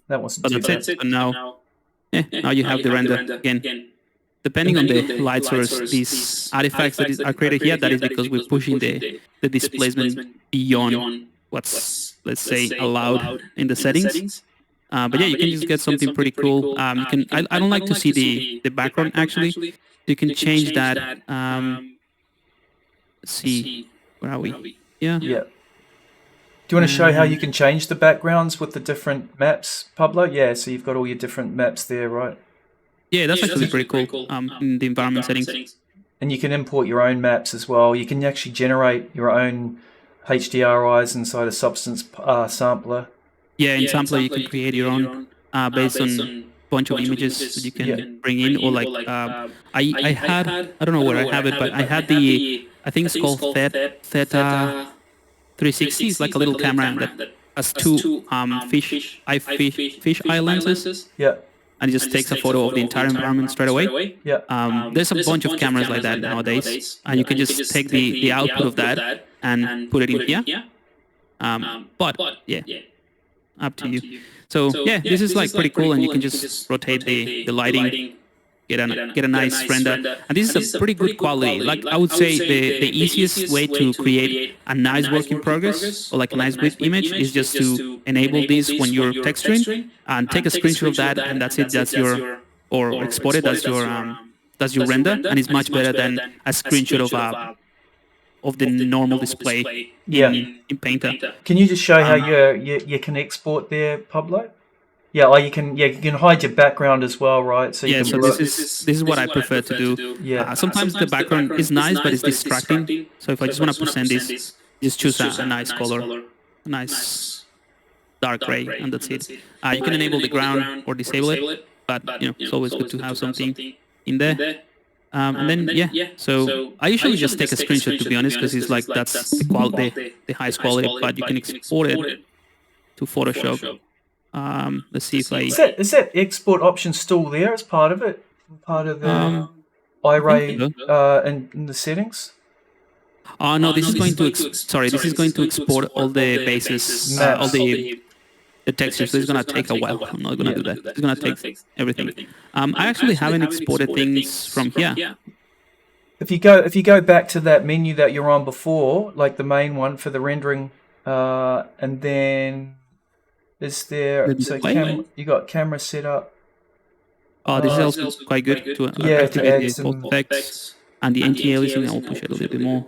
That wasn't but too that's bad. it. But now you have the render again. Depending on the light source, these artifacts that are created here, that is because we're pushing the displacement beyond what's, let's say, allowed in the settings. But yeah, you can just get something pretty cool. You can. I don't like to see the background actually. You can change that. Let's see, where are we? Yeah. Do you want to show how you can change the backgrounds with the different maps, Pablo? Yeah, so you've got all your different maps there, right? Yeah, that's actually pretty cool. In the environment settings. And you can import your own maps as well. You can actually generate your own HDRIs inside a substance sampler. Yeah, in Sampler you can create your own based on a bunch of images that you can bring in, or like I had, I don't know where I have it, but I had I think it's called Theta 360. It's like a little camera that has two fish eye lenses. Yeah. And it just takes a photo of the entire environment straight away. Yeah. There's a bunch of cameras like that nowadays, and you can just take the output of that and put it in here. But yeah, up to you. So yeah, this is like pretty cool, and you can just rotate the lighting, get a nice render, and this is a pretty good quality. Like I would say, the easiest way to create a nice work in progress or like a nice WIP image is just to enable this when you're texturing and take a screenshot of that, and that's it. That's your, or export it. That's your render, and it's much better than a screenshot of the normal display in Painter. Can you just show how you can export there, Pablo? Yeah, you can hide your background as well, right? So yeah, so this is what I prefer to do. Yeah. Sometimes the background is nice, but it's distracting. So if I just want to present this, just choose a nice color, a nice dark gray, and that's it. You can enable the ground or disable it, but it's always good to have something in there. And then so I usually just take a screenshot, to be honest, because it's like that's the quality, the highest quality. But you can export it to Photoshop. Let's see if is that export option still there as part of it? Part of the iRay in the settings? No, this is going to this is going to export all the bases, all the textures. So it's gonna take a while. I'm not gonna do that. It's gonna take everything. I actually haven't exported things from here. If you go back to that menu that you're on before, like the main one for the rendering, and then is there you got camera set up? Oh, this is also quite good to activate the post effects and the anti-aliasing. I'll push it a little bit more.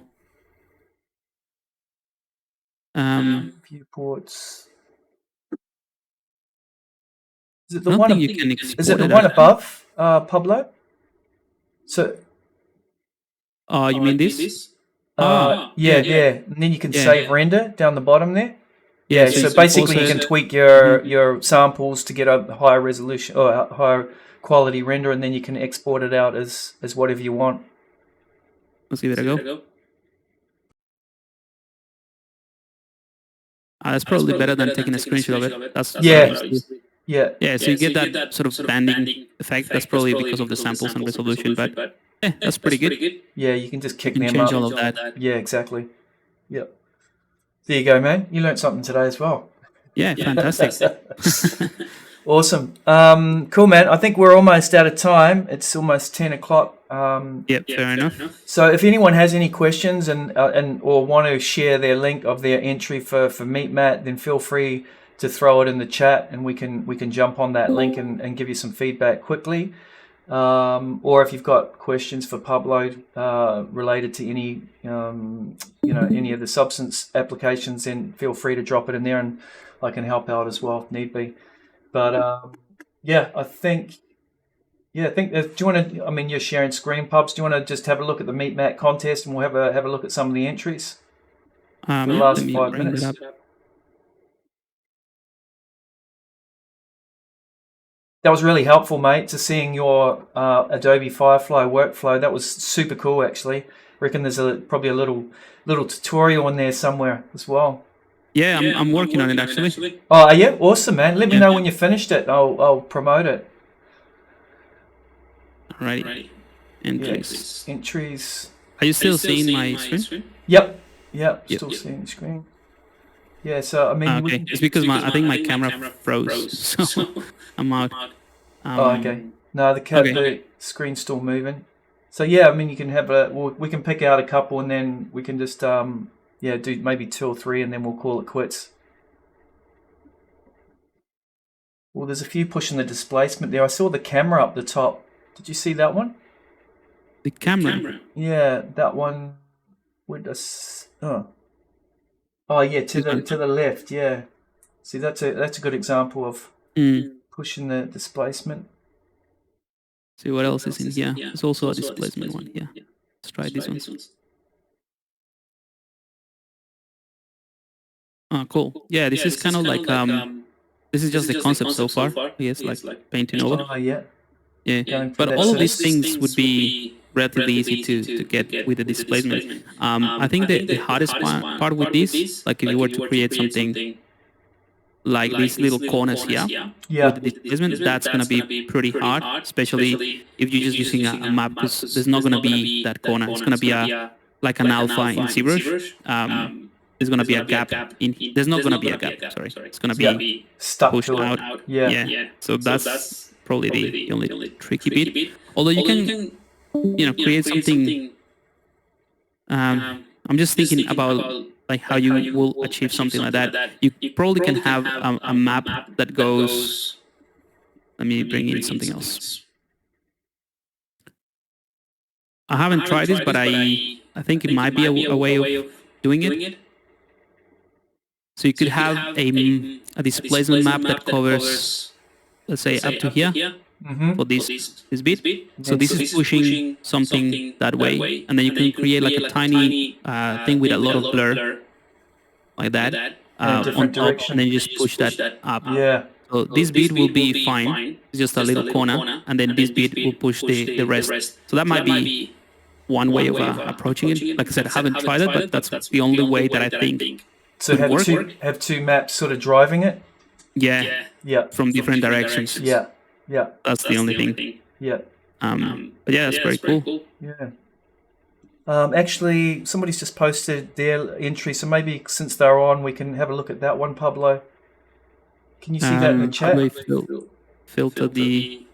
Viewports. Is it the one you can export? Is it the one above, Pablo? So. Oh, you mean this? Yeah. And then you can save render down the bottom there. Yeah, so basically you can tweak your samples to get a higher resolution or a higher quality render, and then you can export it out as whatever you want. Let's give it a go. That's probably better than taking a screenshot of it. That's yeah. So you get that sort of banding effect. That's probably because of the samples and resolution, but yeah, that's pretty good. Yeah, you can just kick them up. Change all of that. Yeah, exactly. Yep. There you go, man. You learned something today as well. Yeah, fantastic. Awesome. Cool, man. I think we're almost out of time. It's almost 10 o'clock. Yep, fair enough. So if anyone has any questions and or want to share their link of their entry for MeetMat, then feel free to throw it in the chat, and we can jump on that link and give you some feedback quickly. Or if you've got questions for Pablo related to any, any of the substance applications, then feel free to drop it in there, and I can help out as well if need be. But I think. Yeah, I think. Do you want to? I mean, you're sharing screen, Pubs. Do you want to just have a look at the Meat Mat contest, and we'll have a look at some of the entries for the last 5 minutes? That was really helpful, mate, to seeing your Adobe Firefly workflow. That was super cool, actually. I reckon there's probably a little tutorial in there somewhere as well. Yeah, I'm working on it actually. Oh, yeah, awesome, man. Let me know when you finished it. I'll promote it. Alrighty. Entries. Yes. Entries. Are you still seeing my screen? Yep. Still seeing the screen. Yeah, so I mean, okay. It's because I think my camera froze, so I'm out. Okay. No, the screen's still moving. So yeah, I mean, you can have we can pick out a couple, and then we can just do maybe 2 or 3, and then we'll call it quits. Well, there's a few pushing the displacement there. I saw the camera up the top. Did you see that one? The camera. Yeah, that one. With us. Oh yeah, to the left. Yeah. See, that's a good example of pushing the displacement. See what else is in here. There's also a displacement one. Yeah. Let's try this one. Oh, cool. Yeah, this is kind of like this is just the concept so far. Yes, like painting over. Oh yeah. Yeah, but all of these things would be relatively easy to get with the displacement. I think the hardest part with this, like if you were to create something like these little corners here with the displacement, that's going to be pretty hard, especially if you're just using a map, because there's not going to be that corner. It's going to be like an alpha in ZBrush. There's going to be a gap in here. There's not going to be a gap, sorry. It's going to be stuck pushed out. Yeah. So that's probably the only tricky bit. Although you can create something. I'm just thinking about like how you will achieve something like that. You probably can have a map that goes. Let me bring in something else. I haven't tried this, but I think it might be a way of doing it. So you could have a displacement map that covers, let's say, up to here. For this bit. So this is pushing something that way, and then you can create like a tiny thing with a lot of blur, like that, on top, and then you just push that up. Yeah. So this bit will be fine. It's just a little corner, and then this bit will push the rest. So that might be one way of approaching it. Like I said, I haven't tried it, but that's the only way that I think. So have two maps sort of driving it. Yeah. From different directions. Yeah. That's the only thing. Yeah. But yeah, that's very cool. Yeah. Actually, somebody's just posted their entry, so maybe since they're on, we can have a look at that one, Pablo. Can you see that in the chat? Filter the.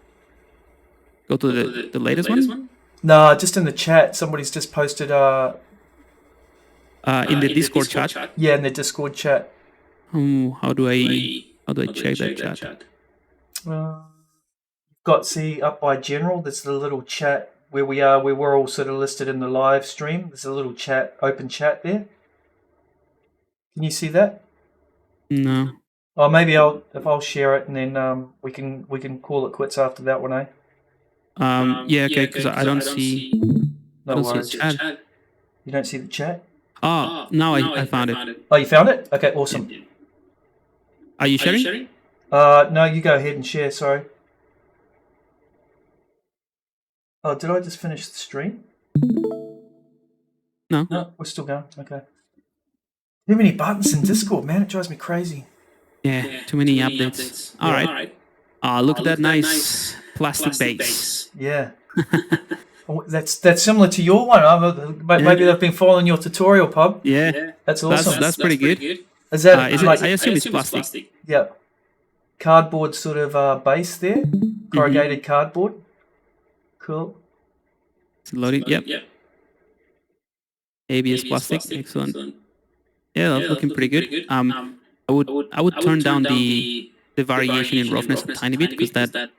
Go to the latest one. No, just in the chat. Somebody's just posted. In the Discord chat. Yeah, in the Discord chat. How do I check that chat? See up by general, there's the little chat where we're all sort of listed in the live stream. There's a little open chat there. Can you see that? No. Oh, maybe I'll share it, and then we can call it quits after that one, eh? Yeah, okay, because I don't see. No worries. See chat. You don't see the chat? Oh, now I found it. Oh, you found it? Okay, awesome. Are you sharing? No, you go ahead and share. Sorry. Oh, did I just finish the stream? No, we're still going. Okay. Too many buttons in Discord, man. It drives me crazy. Yeah, too many updates. All right. Look at that nice plastic base. Yeah. That's similar to your one. Maybe they've been following your tutorial, Pub. Yeah. That's awesome. That's pretty good. Is that I assume it's plastic. Yeah. Cardboard sort of base there. Corrugated cardboard. Cool. It's loading. Yep. ABS plastic. Excellent. Yeah, that's looking pretty good. I would turn down the variation in roughness a tiny bit, because that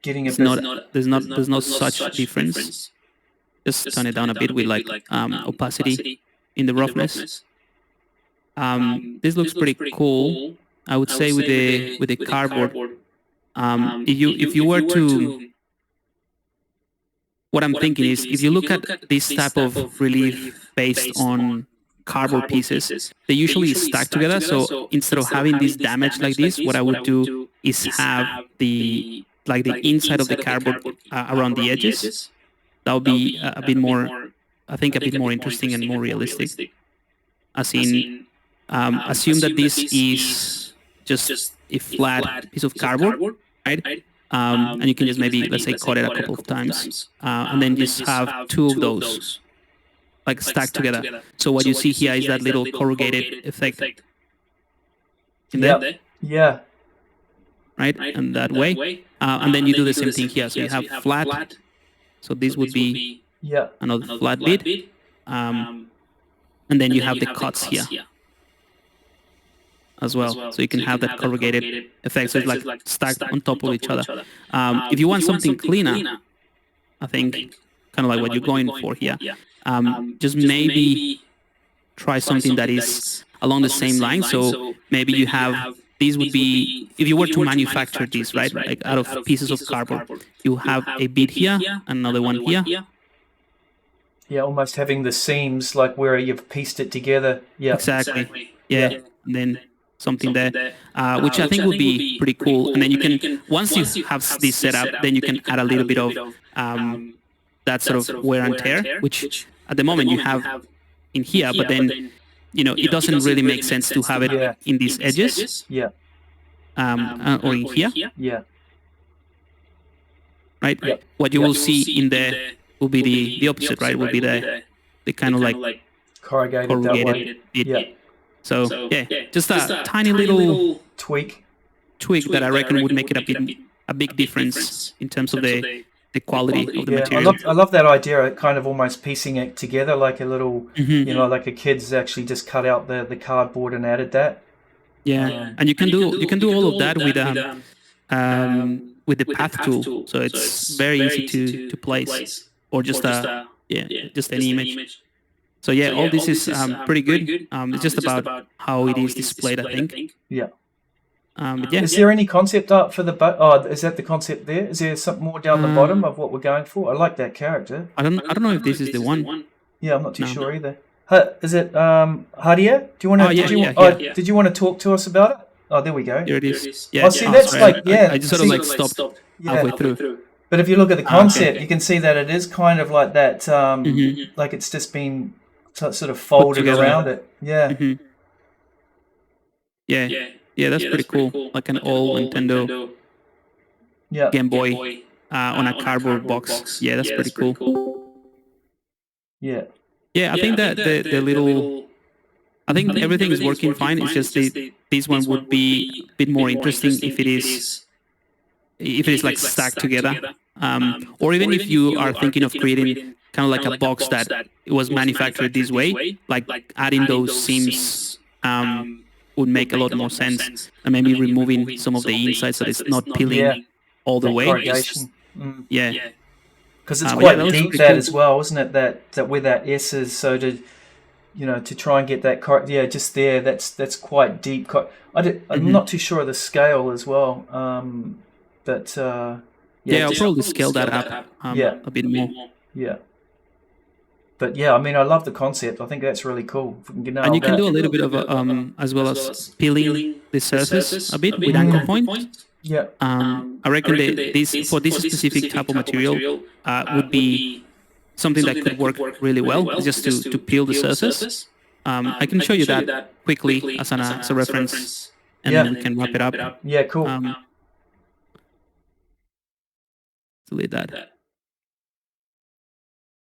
Getting a it's bit. not there's no such difference. Just turn it down a bit with like opacity in the roughness. This looks pretty cool. I would say with the cardboard. If you were to, what I'm thinking is, if you look at this type of relief based on cardboard pieces, they usually stack together. So instead of having this damage like this, what I would do is have the inside of the cardboard around the edges. That would be a bit more, I think, a bit more interesting and more realistic. As in, assume that this is just a flat piece of cardboard, right? And you can just maybe, let's say, cut it a couple of times, and then just have two of those like stacked together. So what you see here is that little corrugated effect in there, Yeah. right? And that way, and then you do the same thing here. So you have flat. So this would be another flat bit, and then you have the cuts here as well. So you can have that corrugated effect. So it's like stacked on top of each other. If you want something cleaner, I think kind of like what you're going for here, just maybe try something that is along the same line. So maybe you have, these would be, if you were to manufacture this, right, like out of pieces of cardboard, you have a bit here, another one here. Yeah, almost having the seams like where you've pieced it together. Yeah. Exactly. Yeah. And then something there, which I think would be pretty cool. And then you can, once you have this set up, then you can add a little bit of that sort of wear and tear, which at the moment you have in here, but then, it doesn't really make sense to have it in these edges. Yeah. Or in here. Yeah. Right? Yeah. What you will see in there will be the opposite, right? Will be the kind of like Corrugated that way. bit. Yeah. So yeah, just a tiny little Tweak. that I reckon would make it a big difference in terms of the quality of the Yeah, material. I love that idea of kind of almost piecing it together like a little, like a kid's actually just cut out the cardboard and added that. Yeah, and you can do all of that with the path tool. So it's very easy to place, or just just an image. So yeah, all this is pretty good. It's just about how it is displayed, I think. Yeah. But yeah. Is there any concept art for the is that the concept there? Is there something more down the bottom of what we're going for? I like that character. I don't know if this is the one. Yeah, I'm not too sure either. Is it Hadia? Do you want to? Did you want to talk to us about it? Oh, there we go. Here it is. Yeah. Oh, see, that's sorry. like I just sort of like stopped halfway through. But if you look at the concept, you can see that it is kind of like that. Like it's just been sort of folded around it. Yeah. Yeah, that's pretty cool. Like an old Nintendo Game Boy on a cardboard box. Yeah, that's pretty cool. Yeah. Yeah, I think that the little, I think everything is working fine. It's just this one would be a bit more interesting if it is like stacked together. Or even if you are thinking of creating kind of like a box that it was manufactured this way, like adding those seams would make a lot more sense, and maybe removing some of the inside so it's not peeling all the way. Yeah, because it's quite deep that as well, isn't it? That where that S is, so to try and get that just there. That's quite deep. I'm not too sure of the scale as well, but I'll probably scale that up a bit more. Yeah. But yeah, I mean, I love the concept. I think that's really cool. If we can and you can do a little bit of as well as peeling the surface a bit with anchor point. Yeah. I reckon for this specific type of material would be something that could work really well, just to peel the surface. I can show you that quickly as a reference, and then we can wrap it up. Yeah, cool. Delete that.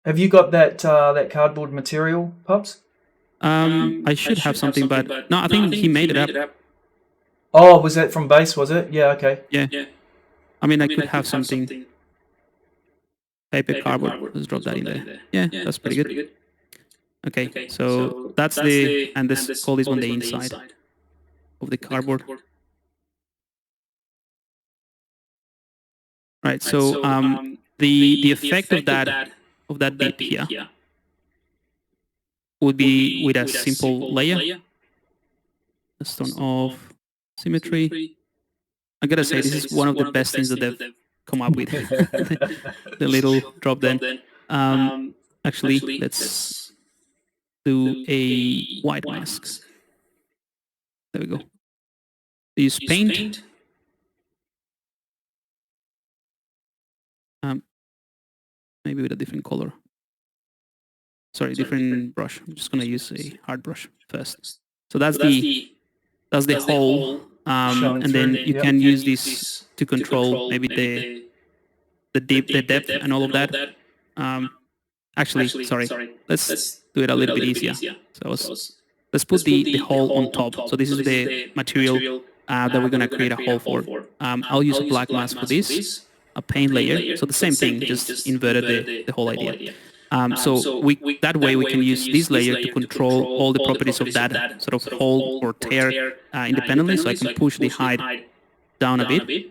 Have you got that cardboard material, Pubs? I should have something, but no, I think he made it up. Oh, was that from base, was it? Yeah, okay. Yeah. I mean, I could have something. Paper, cardboard. Let's drop that in there. Yeah, that's pretty good. Okay, so that's and let's call this one the inside of the cardboard. right? So the effect of that bit here would be with a simple layer. Let's turn off symmetry. I gotta say, this is one of the best things that they've come up with. The little drop down. Actually, let's do a white mask. There we go. Use paint. Maybe with a different color. Sorry, different brush. I'm just gonna use a hard brush first. So that's the hole, and then you can use this to control maybe the depth, and all of that. Actually, sorry. Let's do it a little bit easier. So let's put the hole on top. So this is the material that we're gonna create a hole for. I'll use a black mask for this, a paint layer. So the same thing, just inverted the whole idea. So that way we can use this layer to control all the properties of that sort of hole or tear independently. So I can push the height down a bit,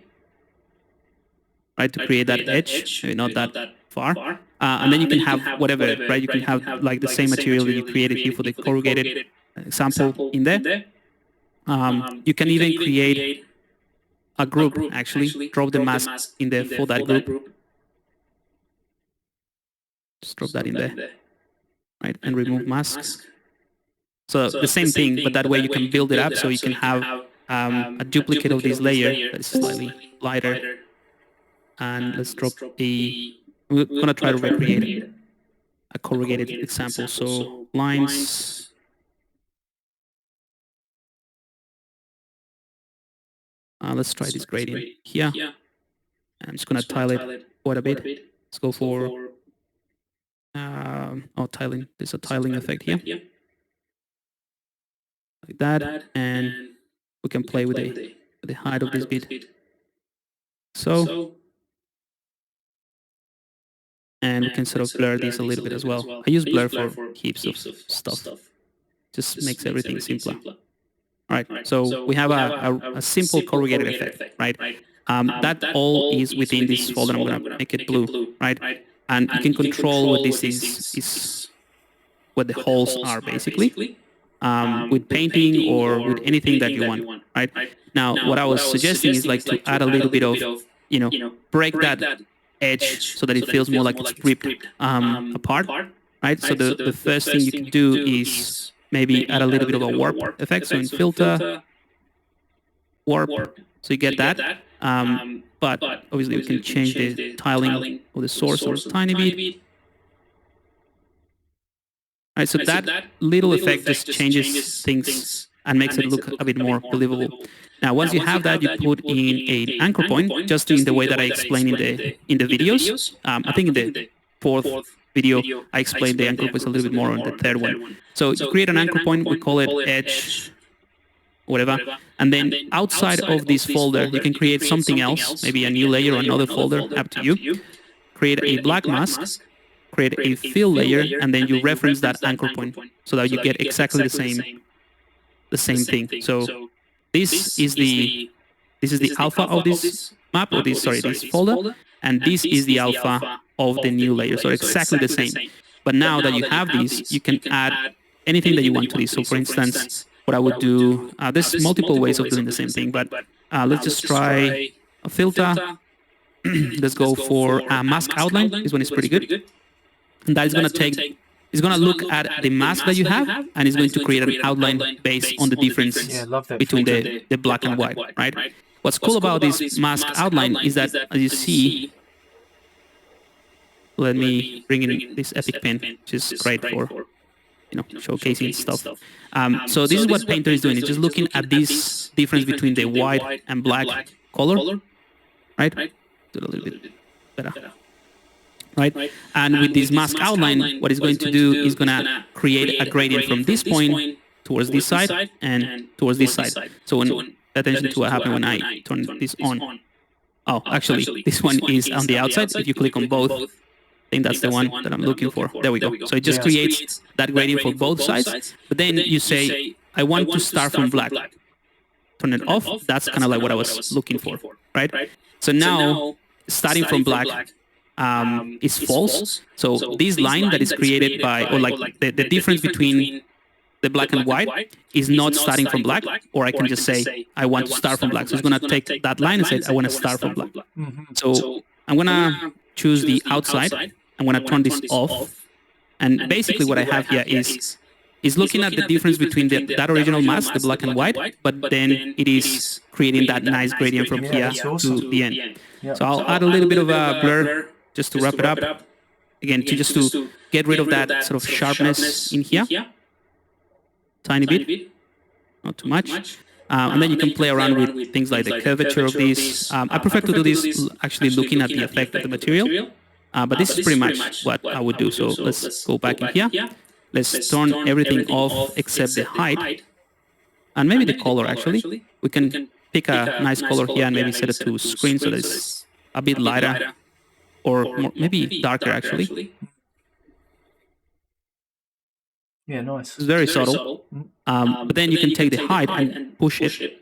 right, to create that edge, maybe not that far. And then you can have whatever, right? You can have like the same material that you created here for the corrugated example in there. You can even create a group, actually. Drop the mask in there for that group. Just drop that in there, right? And remove mask. So the same thing, but that way you can build it up so you can have a duplicate of this layer that is slightly lighter. And let's drop we're gonna try to recreate a corrugated example. So lines. Let's try this gradient here. I'm just gonna tile it quite a bit. Let's go for tiling. There's a tiling effect here, like that, and we can play with the height of this bit. So, and we can sort of blur this a little bit as well. I use blur for heaps of stuff. Just makes everything simpler. All right, so we have a simple corrugated effect, right? That all is within this folder. I'm gonna make it blue, right? And you can control what this is what the holes are basically, with painting or with anything that you want, right? Now, what I was suggesting is like to add a little bit of, break that edge so that it feels more like it's ripped apart, right? So the first thing you can do is maybe add a little bit of a warp effect. So in filter, warp, so you get that. But obviously we can change the tiling of the source a tiny bit. Right, so that little effect just changes things and makes it look a bit more believable. Now, once you have that, you put in an anchor point, just in the way that I explained in the videos. I think in the fourth video, I explained the anchor points a little bit more on the third one. So you create an anchor point, we call it edge, whatever. And then outside of this folder, you can create something else, maybe a new layer or another folder, up to you. Create a black mask, create a fill layer, and then you reference that anchor point so that you get exactly the same thing. So this is the alpha of this map, or this folder, and this is the alpha of the new layer. So exactly the same. But now that you have these, you can add anything that you want to this. So for instance, what I would do, there's multiple ways of doing the same thing, but let's just try a filter. Let's go for a mask outline. This one is pretty good. And that is going to it's going to look at the mask that you have, and it's going to create an outline based on the difference between the black and white, right? What's cool about this mask outline is that, as you see, let me bring in this epic pen, which is great for showcasing stuff. So this is what Painter is doing. It's just looking at this difference between the white and black color, right? Do it a little bit better. Right? And with this mask outline, what it's going to do is going to create a gradient from this point towards this side and towards this side. So pay attention to what happened when I turn this on. Oh, actually, this one is on the outside. If you click on both, I think that's the one that I'm looking for. There we go. So it just creates that gradient for both sides. But then you say, I want to start from black. Turn it off. That's kind of like what I was looking for, right? So now starting from black is false. So this line that is created by, or like the difference between the black and white is not starting from black, or I can just say, I want to start from black. So it's going to take that line and say, I want to start from black. So I'm going to choose the outside. I'm going to turn this off. And basically what I have here is looking at the difference between that original mask, the black and white, but then it is creating that nice gradient from here to the end. So I'll add a little bit of a blur just to wrap it up. Again, to get rid of that sort of sharpness in here. Tiny bit, not too much. And then you can play around with things like the curvature of this. I prefer to do this actually looking at the effect of the material. But this is pretty much what I would do. So let's go back in here. Let's turn everything off except the height. And maybe the color, actually. We can pick a nice color here and maybe set it to screen so that it's a bit lighter. Or more, maybe darker, actually. Yeah, nice. It's very subtle. But then you can take the height and push it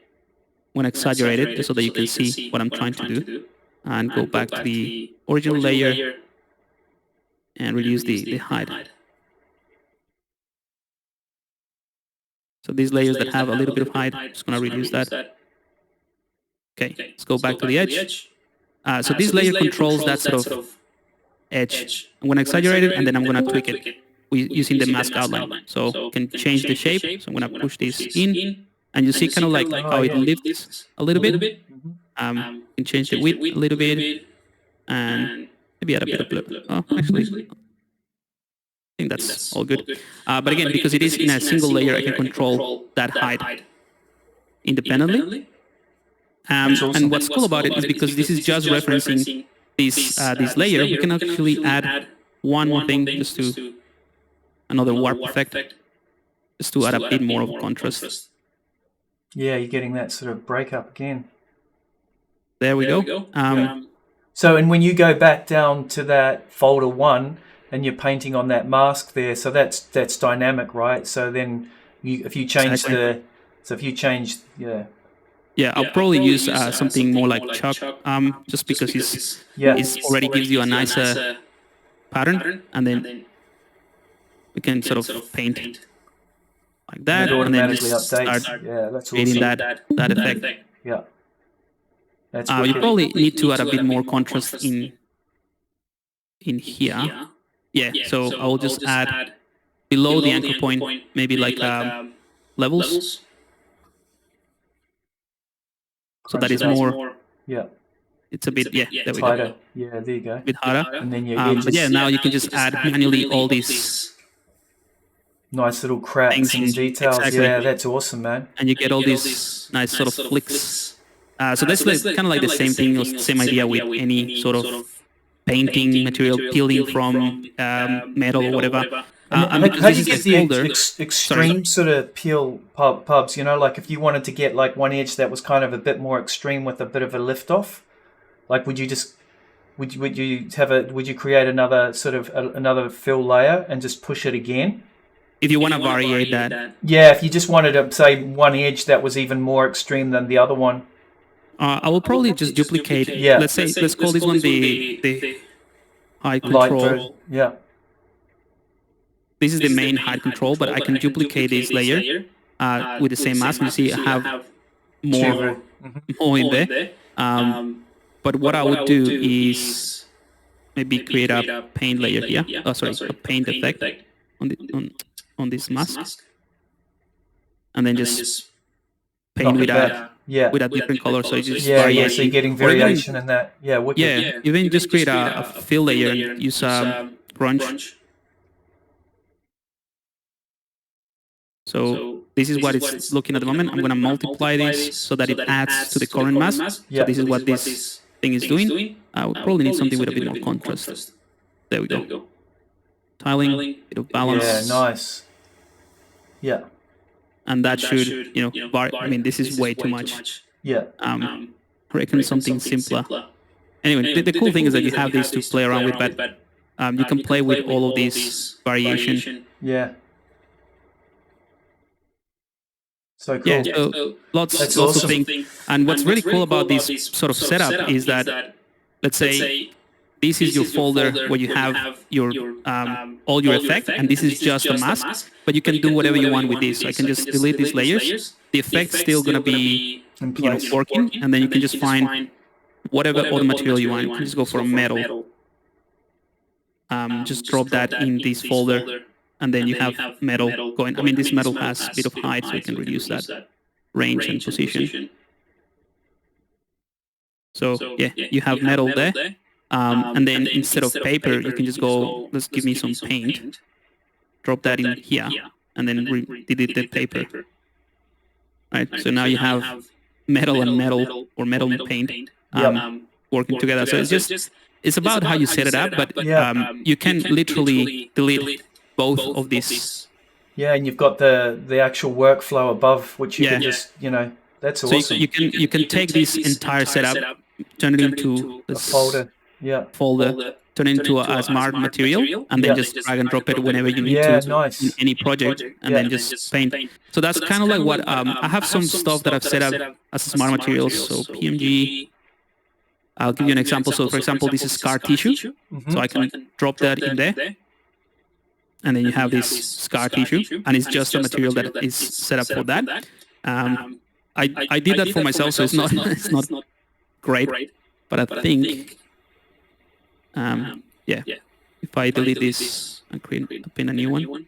when exaggerated so that you can see what I'm trying to do. And go back to the original layer and reduce the height. So these layers that have a little bit of height, I'm just going to reduce that. Okay, let's go back to the edge. So this layer controls that sort of edge. I'm going to exaggerate it, and then I'm going to tweak it using the mask outline. So you can change the shape. So I'm going to push this in, and you see kind of like how it lifts a little bit. You can change the width a little bit, and maybe add a bit of blur. Oh, actually, I think that's all good. But again, because it is in a single layer, I can control that height independently. And what's cool about it is because this is just referencing this layer, we can actually add one more thing just to another warp effect, just to add a bit more of contrast. Yeah, you're getting that sort of breakup again. There we go. So, and when you go back down to that folder 1 and you're painting on that mask there, so that's dynamic, right? So then if you change I'll probably use something more like chalk, just because it already gives you a nicer pattern, and then we can sort of paint like that, and then just start creating that effect. Yeah. You probably need to add a bit more contrast in here. Yeah, so I will just add below the anchor point, maybe like levels. So that is more. Yeah. It's a bit, there we tighter. go. Yeah, there you go. A bit harder. And then but yeah, now you can just add manually all these nice little cracks and details. Exactly. Yeah, that's awesome, man. And you get all these nice sort of flicks. So that's kind of like the same thing, or same idea with any sort of painting material peeling from metal or whatever. How do you get the extreme sort of peel pubs? You know, like if you wanted to get like one edge that was kind of a bit more extreme with a bit of a lift off, like would you create another sort of another fill layer and just push it again? If you want to vary that. Yeah, if you just wanted to say one edge that was even more extreme than the other one. I will probably just duplicate. Yeah. Let's call this one the height control. Yeah. This is the main height control, but I can duplicate this layer with the same mask. You see, I have more in there. But what I would do is maybe create a paint layer here. Oh, sorry, a paint effect on this mask, and then just paint with a different color. So you just so you're getting variation in that. Yeah, wicked. Yeah, you then just create a fill layer and use grunge. So this is what it's looking at the moment. I'm going to multiply this so that it adds to the current mask. So this is what this thing is doing. I would probably need something with a bit more contrast. There we go. Tiling, bit of balance. Yeah, nice. Yeah. And that should, I mean, this is way too much. Yeah. I reckon something simpler. Anyway, the cool thing is that you have these to play around with, but you can play with all of these variation. Yeah. So cool. Yeah, so lots of things. And what's really cool about this sort of setup is that let's say this is your folder where you have your all your effect, and this is just a mask. But you can do whatever you want with this. So I can just delete these layers. The effect's still gonna be working, and then you can just find whatever other material you want. You can just go for a metal. Just drop that in this folder, and then you have metal going. I mean, this metal has a bit of height, so you can reduce that range and position. So yeah, you have metal there. And then instead of paper, you can just go, let's give me some paint. Drop that in here, and then delete the paper. Right, so now you have metal and metal, or metal and paint working together. So it's about how you set it up, but you can literally delete both of these. Yeah, and you've got the actual workflow above, which you can just, that's awesome. So you can take this entire setup, turn it into a folder. Yeah. Turn it into a smart material, and then just drag and drop it whenever you need to in any project, and then just paint. So that's kind of like what I have some stuff that I've set up as smart materials. So PMG. I'll give you an example. So for example, this is scar tissue. So I can drop that in there, and then you have this scar tissue, and it's just a material that is set up for that. I did that for myself, so it's not great, but I think. If I delete this and pin a new one,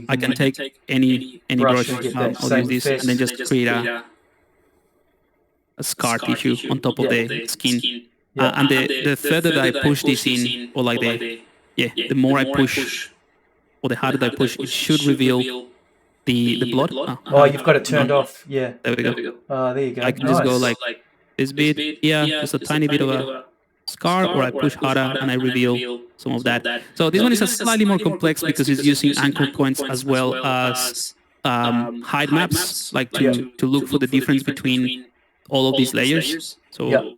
I can take any brush, I'll use this, and then just create a scar tissue on top of the skin. And the further that I push this in, or like the more I push, or the harder I push, it should reveal the blood. You've got it turned off. Yeah. There we go. There you go. I can just go like this bit, just a tiny bit of a scar, or I push harder and I reveal some of that. So this one is a slightly more complex because it's using anchor points as well as height maps, like to look for the difference between all of these layers. So,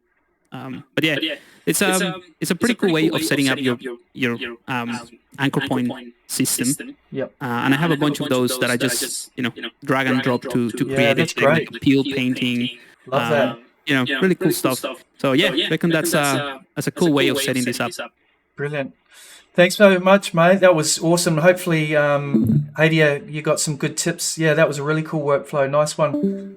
but yeah, it's a pretty cool way of setting up your anchor point system. And I have a bunch of those that I just drag and drop to create it, like peel painting. Love that. Really cool stuff. So yeah, I reckon that's a cool way of setting this up. Brilliant. Thanks very much, mate. That was awesome. Hopefully, Hadia, you got some good tips. Yeah, that was a really cool workflow. Nice one.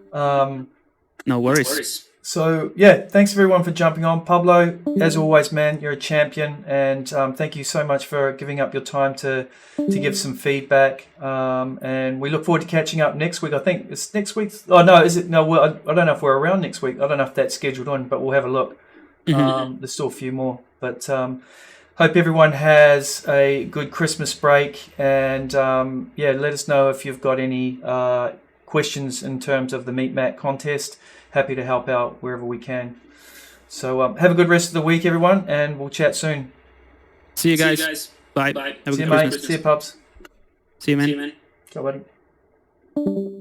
No worries. So yeah, thanks everyone for jumping on. Pablo, as always, man, you're a champion, and thank you so much for giving up your time to give some feedback. And we look forward to catching up next week. I think it's next week. Oh no, is it? No, well, I don't know if we're around next week. I don't know if that's scheduled on, but we'll have a look. There's still a few more, but hope everyone has a good Christmas break, and let us know if you've got any questions in terms of the Meat Mat contest. Happy to help out wherever we can. So have a good rest of the week, everyone, and we'll chat soon. See you guys. Bye. Have a See good you, Christmas. mate. See you, pups. See you, man. Ciao, buddy.